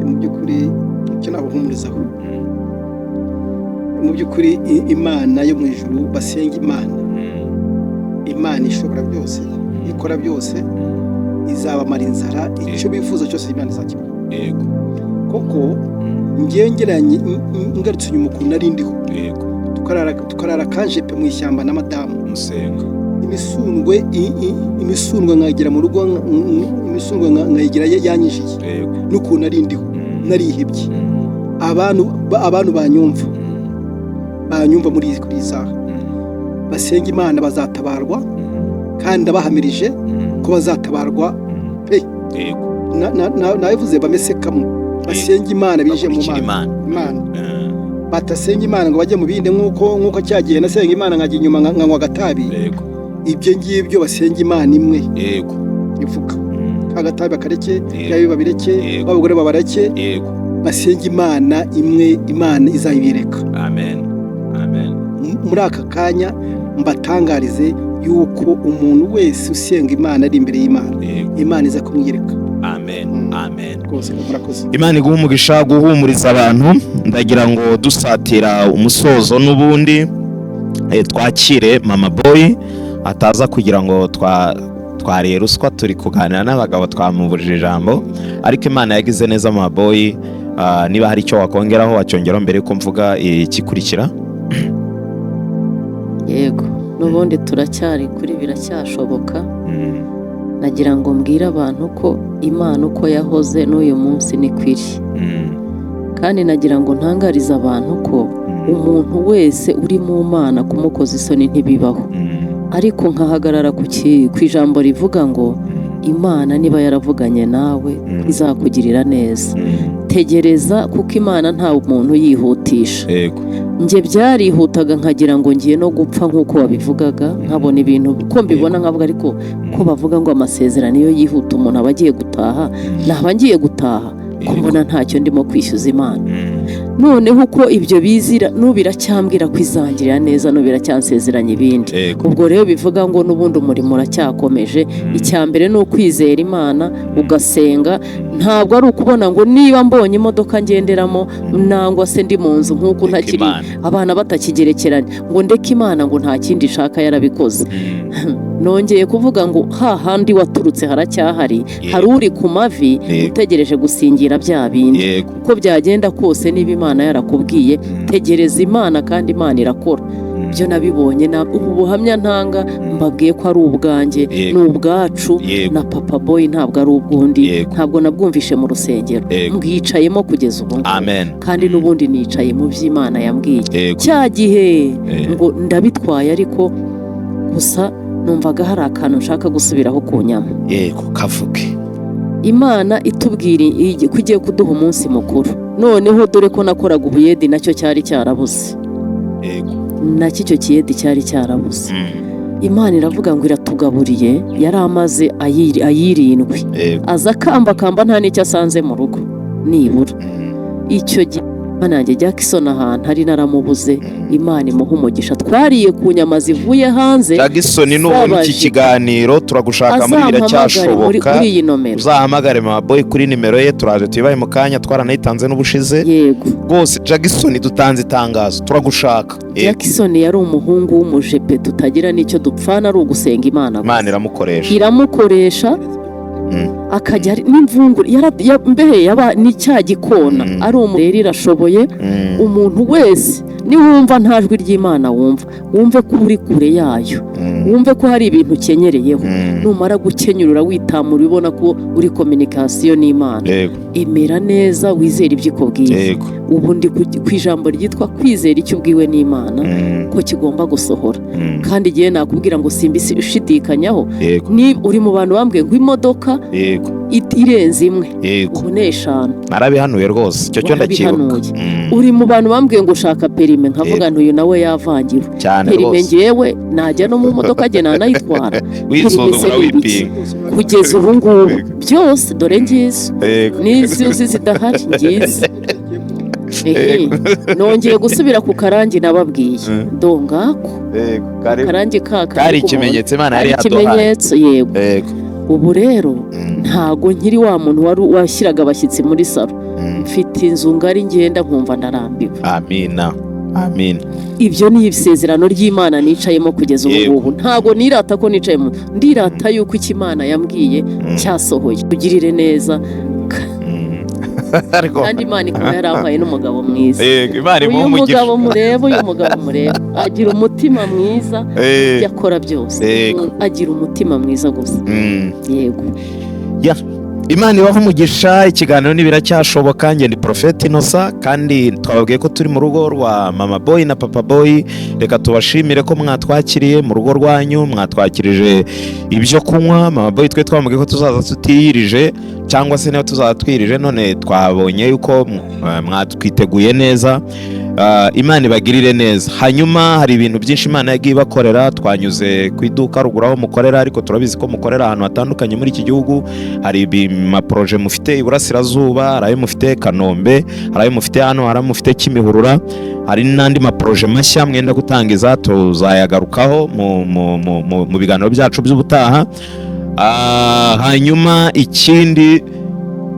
Speaker 2: Mu by'ukuri icyo nabuhumurizaho, mu by'ukuri Imana yo mu ijuru basenga Imana ishobora byose, ikora byose, izabamara inzara, icyo bifuza cyose Imana izakibona.
Speaker 1: Yego.
Speaker 2: Koko ngeranye ngarutse inyuma ukuntu nari ndiho.
Speaker 1: Yego.
Speaker 2: Tukarara kanjepe mu ishyamba n'amadamu
Speaker 1: musenga,
Speaker 2: imisundwe nkagera mu rugo, imisundwe nkayigira yanyijiye.
Speaker 1: Yego.
Speaker 2: N'ukuntu nari ndiho narihebye. Abantu banyumva muri iyi saha, basenga Imana bazatabarwa, kandi abahamirije ko bazatabarwa pe.
Speaker 1: Yego.
Speaker 2: Nabivuze bamese kamwe, basenga Imana bije mu Imana. Batasenga Imana ngo bajye mu bindi, nk'uko cyagiye nasenga Imana nkajya inyuma nkanywa agatabi.
Speaker 1: Yego. Ibyo
Speaker 2: ngibyo basenga Imana imwe.
Speaker 1: Yego.
Speaker 2: Ivuga agatabi akareke, yabi babireke, babugore babareke.
Speaker 1: Yego.
Speaker 2: Basenga Imana imwe, Imana izayibireka.
Speaker 1: Amen. Amen.
Speaker 2: Muri aka kanya mbatangarize yuko umuntu wese usenga Imana ari imbere y'Imana, Imana iza kumwireka.
Speaker 1: Amen. Amen.
Speaker 2: Murakoze.
Speaker 1: Imana iguha umugisha guhumuriza abantu. Ndagira ngo dusatira umusozo n'ubundi twakire Mama Boy, ataza kugira ngo twariye ruswa, turi kuganira n'abagabo twamubujije ijambo, ariko Imana yagize neza. Mama Boy, niba hari icyo wakongeraho wacyongeraho mbere yuko mvuga ikikurikira.
Speaker 3: Yego, n'ubundi turacyari kuri biracyashoboka. Nagira ngo mbwire abantu ko Imana uko yahoze n'uyu munsi ni kwiri. Kandi nagira ngo ntangarize abantu ko umuntu wese uri mu Mana kumukoza isoni ntibibaho. Ariko nkahagarara ku ijambo rivuga ngo Imana niba yaravuganye nawe izakugirira neza. Tegereza, kuko Imana nta muntu yihutisha. Nge byarihutaga nkagira ngo ngiye no gupfa nk'uko wabivugaga, nkabona ibintu ko mbibona nkavuga, ariko ko bavuga ngo amasezerano iyo yihuta umuntu aba agiye gutaha, naba ngiye gutaha. ko mbona ntacyo ndimo kwishyuza Imana. Noneho uko ibyo bizira n'ubiracyambwira kwizangirira neza n'ubiracyansezeranya ibindi. Ubwo rero bivuga ngo n'ubundi umurimo uracyakomeje. Icya mbere ni ukwizera Imana ugasenga, ntabwo ari ukubona ngo niba mbonye imodoka ngenderamo nangwa se ndi mu nzu nk'uko ntakiri abana batakigerekeranye ngo ndeke Imana ngo nta kindi ishaka yarabikoze. Nongeye kuvuga ngo hahandi waturutse haracyahari, hari uri ku mavi utegereje gusingira bya bindi. Uko byagenda kose niba Imana yarakubwiye tegereza Imana kandi Imana irakora. Byo nabibonye ubu buhamya ntanga mbabwiye ko ari ubwanjye ni ubwacu na Papa Boy, ntabwo ari ubwundi, ntabwo nabwumvishe mu rusengero, mbwicayemo kugeza ubu kandi n'ubundi nicaye mu by'Imana yambwiye cya gihe ngo ndabitwaye, ariko gusa numvaga hari akantu nshaka gusubiraho ku nyama.
Speaker 1: Kavuge.
Speaker 3: Imana itubwira ko igiye kuduha umunsi mukuru, noneho dore ko nakoraga ubuyedi nacyo cyari cyarabuze, nacyo icyo kiyedi cyari cyarabuze. Imana iravuga ngo iratugaburiye, yari amaze ayirindwi, aza akambakamba nta n'icyo asanze mu rugo nibura. Icyo gihe nanjye Jackson ahantu hari naramubuze, Imana imuha umugisha, twariye ku nyama zivuye hanze.
Speaker 1: Jackson n'ubu iki kiganiro turagushaka muri biracyashoboka, uzahamagare Mama Boy kuri nimero ye, turaje tuyibaye mu kanya, twaranayitanze n'ubushize.
Speaker 3: Yego
Speaker 1: rwose Jackson dutanze itangazo, turagushaka.
Speaker 3: Jackson yari umuhungu w'umujepe, tutagira n'icyo dupfana ari ugusenga Imana.
Speaker 1: Imana
Speaker 3: iramukoresha akajya n'imvunguru mbehe yaba n'icya gikona, ari umureri irashoboye. Umuntu wese niwumva nta jwi ry'Imana wumve ko uri kure yayo, wumve ko hari ibintu ukenyereyeho. Numara gukenyurura witamura ubona ko uri kominikasiyo n'Imana, emera neza, wizera ibyo ikubwiye. Ubundi ku ijambo ryitwa kwizera icyo ubwiwe n'Imana ko kigomba gusohora. Kandi igihe nakubwira ngo simbisi ushidikanyaho, niba uri mu bantu bambwiye ngo imodoka irenze imwe ubu ni 5,
Speaker 1: narabihanuye rwose, icyo cyo ndakibuka.
Speaker 3: Uri mu bantu bambwiye ngo ushaka perime, nkavuga ntuyu nawe yavangiwe. Perime ngewe najya no mu modoka agena nanayitwara, kugeza ubu ngubu byose dore ngize n'izi uzi zidahari ngize. Nongeye gusubira ku karangi nababwiye, ndongako karangi
Speaker 1: kari ikimenyetso Imana yari
Speaker 3: yaduhaye. Yego. Ubu rero ntago nkiri wa muntu wari washyiraga abashyitsi muri salo, mfite inzu ngari ngenda nkumva ndarambiwe.
Speaker 1: Amina.
Speaker 3: Ibyo ni isezerano ry'Imana nicayemo kugeza ubu ngubu. Ntago nirata ko nicayemo, ndirata yuko icyo Imana yambwiye cyasohoye. Tugirire neza kandi Imana ikaba yarampaye n'umugabo mwiza. Uyu mugabo mureba agira umutima mwiza, yakora byose, agira umutima mwiza gusa. Yego.
Speaker 1: Imana ibaha umugisha. Ikiganiro nibiracyashoboka. Njye ndi Prophet Innocent, kandi twababwiye ko turi mu rugo rwa Mama Boy na Papa Boy. Reka tubashimire ko mwatwakiriye mu rugo rwanyu, mwatwakirije ibyo kunywa. Mama Boy twe twamubwiye ko tuzaza tutiyirije, cyangwa se niba tuzaza twirije, none twabonye yuko mwatwiteguye neza. Imana ibagirire neza. Hanyuma hari ibintu byinshi Imana yagiye ibakorera. Twanyuze ku iduka ruguru aho mukorera, ariko turabizi ko mukorera ahantu hatandukanye muri iki gihugu. Hari amaproje mufite Iburasirazuba, hari ayo mufite Kanombe, hari ayo mufite hano, hari ayo mufite Kimihurura, hari n'andi maproje mashya mwenda gutangiza, tuzayagarukaho mu biganiro byacu by'ubutaha. Hanyuma ikindi,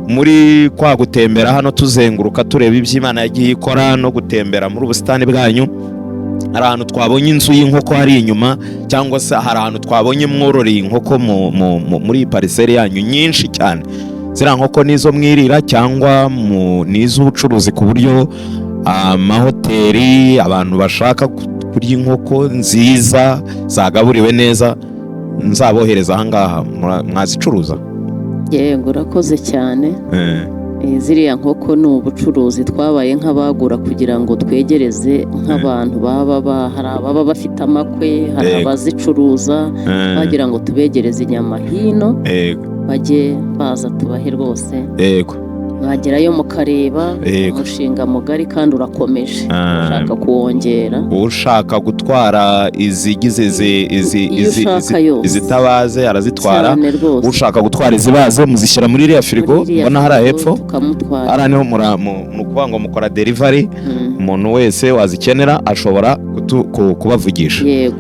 Speaker 1: muri kwa gutembera hano tuzenguruka tureba ibyo Imana yagiye ikora, no gutembera muri ubusitani bwanyu, hari ahantu twabonye inzu y'inkoko hari inyuma, cyangwa se hari ahantu twabonye mwororeye inkoko muri pariseri yanyu nyinshi cyane. Ziriya nkoko nizo mwirira cyangwa n'iz'ubucuruzi, ku buryo amahoteli, abantu bashaka kurya inkoko nziza zagaburiwe neza, nzabohereza ahangaha mwazicuruza?
Speaker 3: Yego, urakoze cyane. Ziriya nkoko ni ubucuruzi twabaye nk'abagura kugira ngo twegereze nk'abantu hari ababa bafite amakwe, hari abazicuruza, bagira ngo tubegereze inyama hino, bajye baza tubahe rwose. mwagerayo mukareba
Speaker 1: Yego.
Speaker 3: umushinga mugari kandi urakomeje ushaka kuwongera
Speaker 1: ushaka gutwara izigize
Speaker 3: Iyo ushaka yose.
Speaker 1: izitabaze arazitwara,
Speaker 3: cyane rwose
Speaker 1: ushaka gutwara izibaze muzishyira muri iriya firigo
Speaker 3: Muri iriya
Speaker 1: mbona hariya
Speaker 3: firigo
Speaker 1: hepfo,
Speaker 3: tukamutwara
Speaker 1: hariya niho ni ukuvuga ngo mukora delivery, umuntu wese wazikenera ashobora kubavugisha.
Speaker 3: yego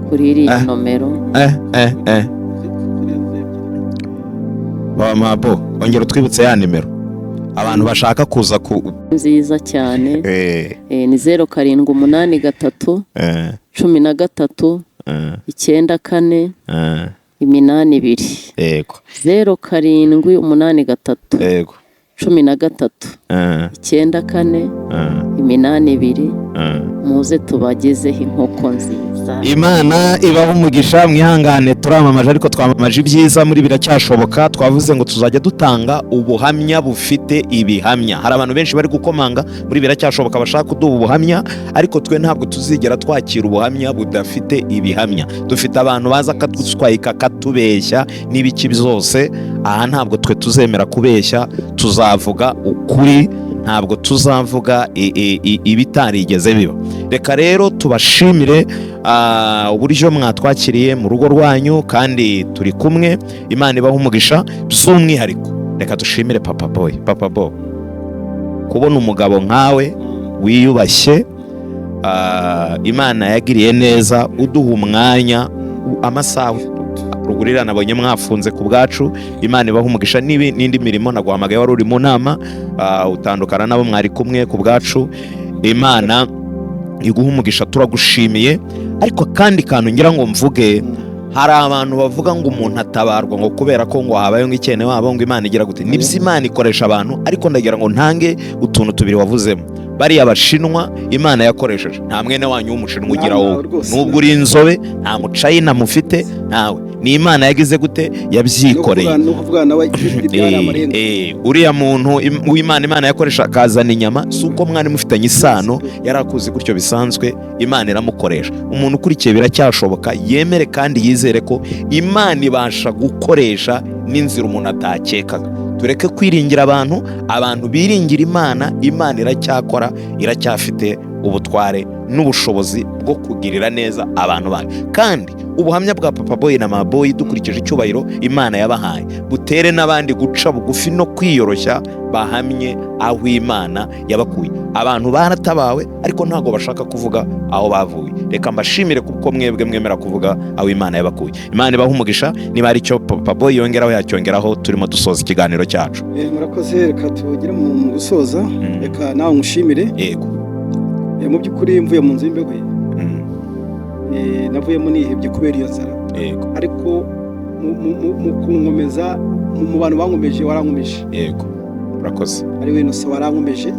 Speaker 3: kuri iriya nomero
Speaker 1: Mabo ongera utwibutse ya nimero abantu bashaka kuza
Speaker 3: nziza cyane ni 0783 13 94 82
Speaker 1: yego
Speaker 3: 0783
Speaker 1: yego
Speaker 3: 13 94 82 muze tubagezeho inkoko nziza.
Speaker 1: Imana ibaho umugisha, mwihangane turamamaje ariko twamamaje ibyiza muri biracyashoboka. Twavuze ngo tuzajya dutanga ubuhamya bufite ibihamya. Hari abantu benshi bari gukomanga muri biracyashoboka bashaka kuduha ubuhamya, ariko twe ntabwo tuzigera twakira ubuhamya budafite ibihamya. Dufite abantu baza akadutwayika katubeshya n'ibiki byose. Aha ntabwo twe tuzemera kubeshya, tuzavuga ukuri, ntabwo tuzavuga ibitarigeze biba. Reka rero tubashimire uburyo mwatwakiriye mu rugo rwanyu kandi turi kumwe. Imana ibaho umugisha by'umwihariko. Reka dushimire Papa Boy. Papa Boy, kubona umugabo nkawe wiyubashye, Imana yagiriye neza uduha umwanya amasaha rugurira, nabonye mwafunze ku bwacu. Imana ibaho umugisha. N'indi mirimo naguhamagaye wari uri mu nama utandukana nabo mwari kumwe ku bwacu. Imana iguha umugisha, turagushimiye. Ariko kandi kantu ngira ngo mvuge, hari abantu bavuga ngo umuntu atabarwa ngo kubera ko ngo habaye ngo ikene wabo ngo Imana igira gute. Nibyo, Imana ikoresha abantu, ariko ndagira ngo ntange utuntu tubiri wavuzemo. Bariya Abashinwa Imana yakoresheje, nta mwene wanyu w'Umushinwa ugira wowe, nubwo uri inzobe, nta mucayina mufite nawe, ni Imana yagize gute, yabyikoreye. Uriya muntu w'Imana yakoresha akazana inyama, si uko mwari mufitanye isano, yarakuzi gutyo bisanzwe, Imana iramukoresha. Umuntu ukurikiye biracyashoboka yemere kandi yizere ko Imana ibasha gukoresha n'inzira umuntu atakekaga. Tureke kwiringira abantu biringira Imana. Imana iracyakora, iracyafite ubutware n'ubushobozi bwo kugirira neza abantu bayo. Kandi ubuhamya bwa Papa Boy na Mama Boy dukurikije icyubahiro Imana yabahaye, butere n'abandi guca bugufi no kwiyoroshya, bahamye aho Imana yabakuye. Abantu baratabawe ariko ntago bashaka kuvuga aho bavuye. Reka mbashimire kuko mwebwe mwemera kuvuga aho Imana yabakuye. Imana ibaho umugisha. Niba ari cyo Papa Boy yongeraho yacyongeraho, turimo dusoza ikiganiro cyacu.
Speaker 2: Murakoze. Reka tugire mu gusoza. Reka nawe ngushimire.
Speaker 1: Yego.
Speaker 2: Mu by'ukuri mvuye mu nzu y'imbeho, navuyemo nihebye kubera iyo nzara.
Speaker 1: Yego.
Speaker 2: Ariko mu kunkomeza, mu bantu bankomeje warankomeje.
Speaker 1: Yego. Urakoze.
Speaker 2: Ari we Innocent warankomeje,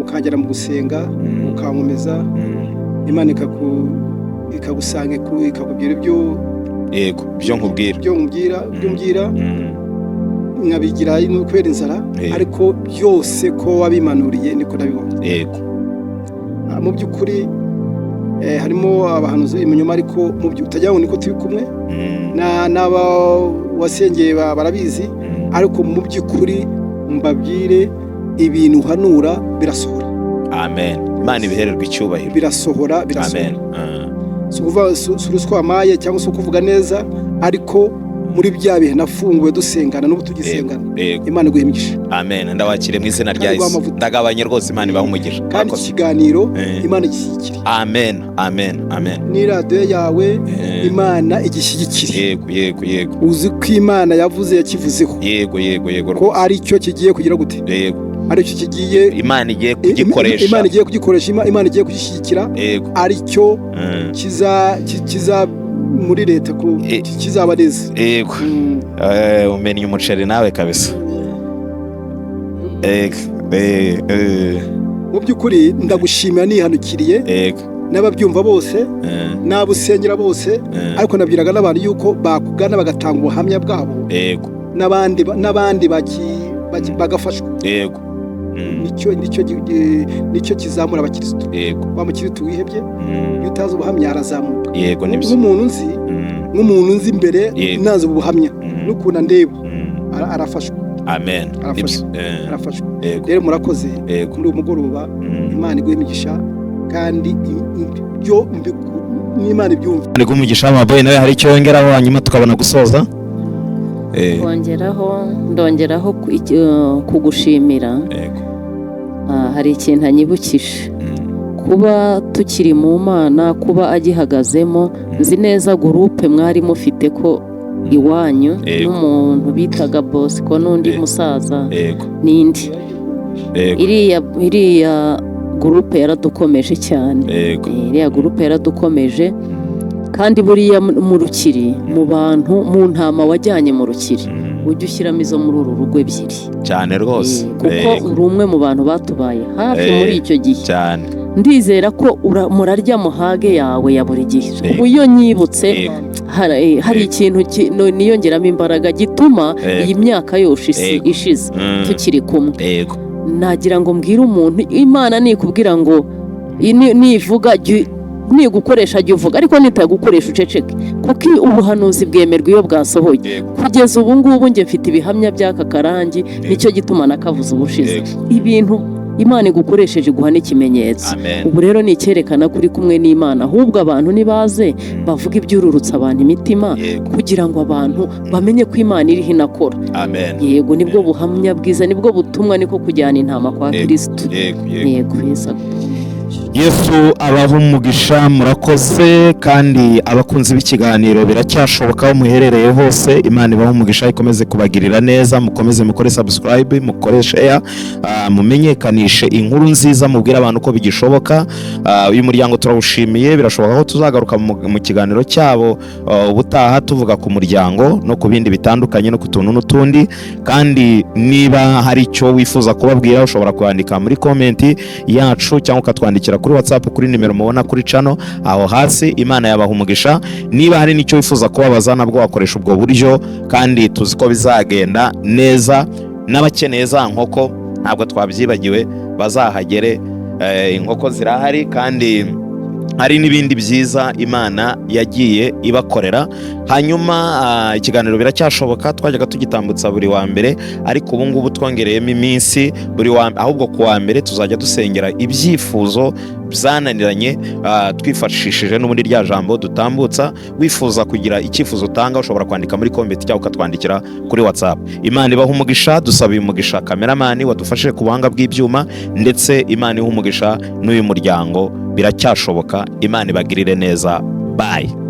Speaker 2: ukagera mu gusenga, ukankomeza. Imana ikagusanga ikakubwira ibyo
Speaker 1: yego byo nkubwira
Speaker 2: nkabigira kubera inzara, ariko byose ko wabimanuriye niko nabibona.
Speaker 1: Yego.
Speaker 2: Mu by'ukuri harimo abahanuzi imunyuma, ariko mu byo utajya ngo niko turi kumwe n'aba wasengeye barabizi, ariko mu by'ukuri mbabwire ibintu uhanura birasohora.
Speaker 1: Amen. Imana ibihererwa icyubahiro.
Speaker 2: Birasohora.
Speaker 1: Amen.
Speaker 2: Si uruswa amaye cyangwa se kuvuga neza, ariko muri bya bihe nafunguwe dusengana n'ubu tugisengana. Imana iguhe imigisha.
Speaker 1: Amen. Ndabakire mu izina rya Yesu. Ndagabanye rwose. Imana ibahe umugisha.
Speaker 2: Kandi ikiganiro Imana igishyigikire.
Speaker 1: Amen. Amen. Amen.
Speaker 2: Ni radiyo yawe Imana igishyigikire.
Speaker 1: Yego.
Speaker 2: Uzi ko Imana yavuze yakivuzeho.
Speaker 1: Yego.
Speaker 2: Ko ari cyo kigiye kugira gute.
Speaker 1: Yego.
Speaker 2: Ari cyo kigiye
Speaker 1: Imana igiye kugikoresha.
Speaker 2: Imana igiye kugikoresha. Imana igiye kugishyigikira. Ari cyo kiza muri leta ko kizaba neza.
Speaker 1: Yego. Umenya umuceri nawe kabisa.
Speaker 2: Mu by'ukuri ndagushimira nihanukiriye. N'ababyumva bose, n'abusengera bose, ariko nabwiraga n'abantu yuko bakugana bagatanga ubuhamya bwabo. N'abandi bagafashwa.
Speaker 1: Yego.
Speaker 2: Nicyo kizamura abakirisitu. Wa mukirisitu wihebye, iyo utazi ubuhamya arazamuka.
Speaker 1: Yego.
Speaker 2: Nk'umuntu nzi imbere nazi ubuhamya n'ukuntu ndeba arafashwa.
Speaker 1: amen.
Speaker 2: arafashwa rero murakoze kuri uyu mugoroba. Imana iguhe imigisha kandi ibyo n'Imana ibyumva.
Speaker 1: Iguhe umugisha amaboye nawe hari icyo yongeraho hanyuma tukabona gusoza.
Speaker 3: Ndongeraho kugushimira. Hari ikintu anyibukije kuba tukiri mu Mana, kuba agihagazemo. Nzi neza gurupe mwari mufite ko iwanyu n'umuntu bitaga Bosco n'undi musaza n'indi, iriya gurupe yaradukomeje cyane. Iriya gurupe yaradukomeje kandi buriya mu Rukiri, mu bantu, mu ntama wajyanye mu Rukiri, ujye ushyiramo izo muri uru rugo ebyiri
Speaker 1: cyane rwose,
Speaker 3: kuko uri umwe mu bantu batubaye hafi muri icyo gihe
Speaker 1: cyane.
Speaker 3: Ndizera ko murarya muhage yawe ya buri gihe. Ubu iyo nyibutse hari ikintu niyongeramo imbaraga gituma iyi myaka yose ishize tukiri kumwe. Nagira ngo mbwire umuntu, Imana nikubwira ngo nivuga nigukoresha jya uvuga, ariko nitagukoresha uceceke, kuko ubuhanuzi bwemerwa iyo bwasohoye. Kugeza ubu ngubu njye mfite ibihamya by'aka karangi, nicyo gituma nakavuze ubushize. Ibintu Imana igukoresheje guha n'ikimenyetso. Ubu rero ni icyerekana kuri kumwe n'Imana. Ahubwo abantu nibaze bavuga ibyururutsa abantu imitima, kugira ngo abantu bamenye ko Imana iriho inakora. Yego, nibwo buhamya bwiza, nibwo butumwa, niko kujyana intama kwa Kristo. Yego,
Speaker 1: Yesu abaho umugisha. Murakoze, kandi abakunzi b'ikiganiro biracyashoboka aho muherereye hose. Imana ibaho umugisha, ikomeze kubagirira neza. Mukomeze mukore subscribe, mukore share, mumenyekanishe inkuru nziza, mubwire abantu ko bigishoboka. Uyu muryango turawushimiye. Birashoboka ko tuzagaruka mu kiganiro cyabo ubutaha tuvuga ku muryango no ku bindi bitandukanye no ku tuntu n'utundi. Kandi niba hari icyo wifuza kubabwira, ushobora kwandika muri komenti yacu cyangwa ukatwandikira kuri WhatsApp kuri nimero mubona kuri channel aho hasi. Imana yabaha umugisha. Niba hari n'icyo wifuza kubabaza, nabwo wakoresha ubwo buryo, kandi tuzi ko bizagenda neza. N'abakeneye za nkoko ntabwo twabyibagiwe, bazahagere. Inkoko zirahari, kandi hari n'ibindi byiza Imana yagiye ibakorera. Hanyuma ikiganiro biracyashoboka, twajyaga tugitambutsa buri wa mbere, ariko ubu ngubu twongereyemo iminsi. Ahubwo ku wa mbere tuzajya dusengera ibyifuzo byananiranye, twifashishije n'ubundi rya jambo dutambutsa. Wifuza kugira icyifuzo utanga, ushobora kwandika muri comment cyangwa ukatwandikira kuri WhatsApp. Imana ibaha umugisha. Dusabiye umugisha kameramani wadufashije ku buhanga bw'ibyuma, ndetse Imana iha umugisha n'uyu muryango. Biracyashoboka. Imana ibagirire neza. Bye.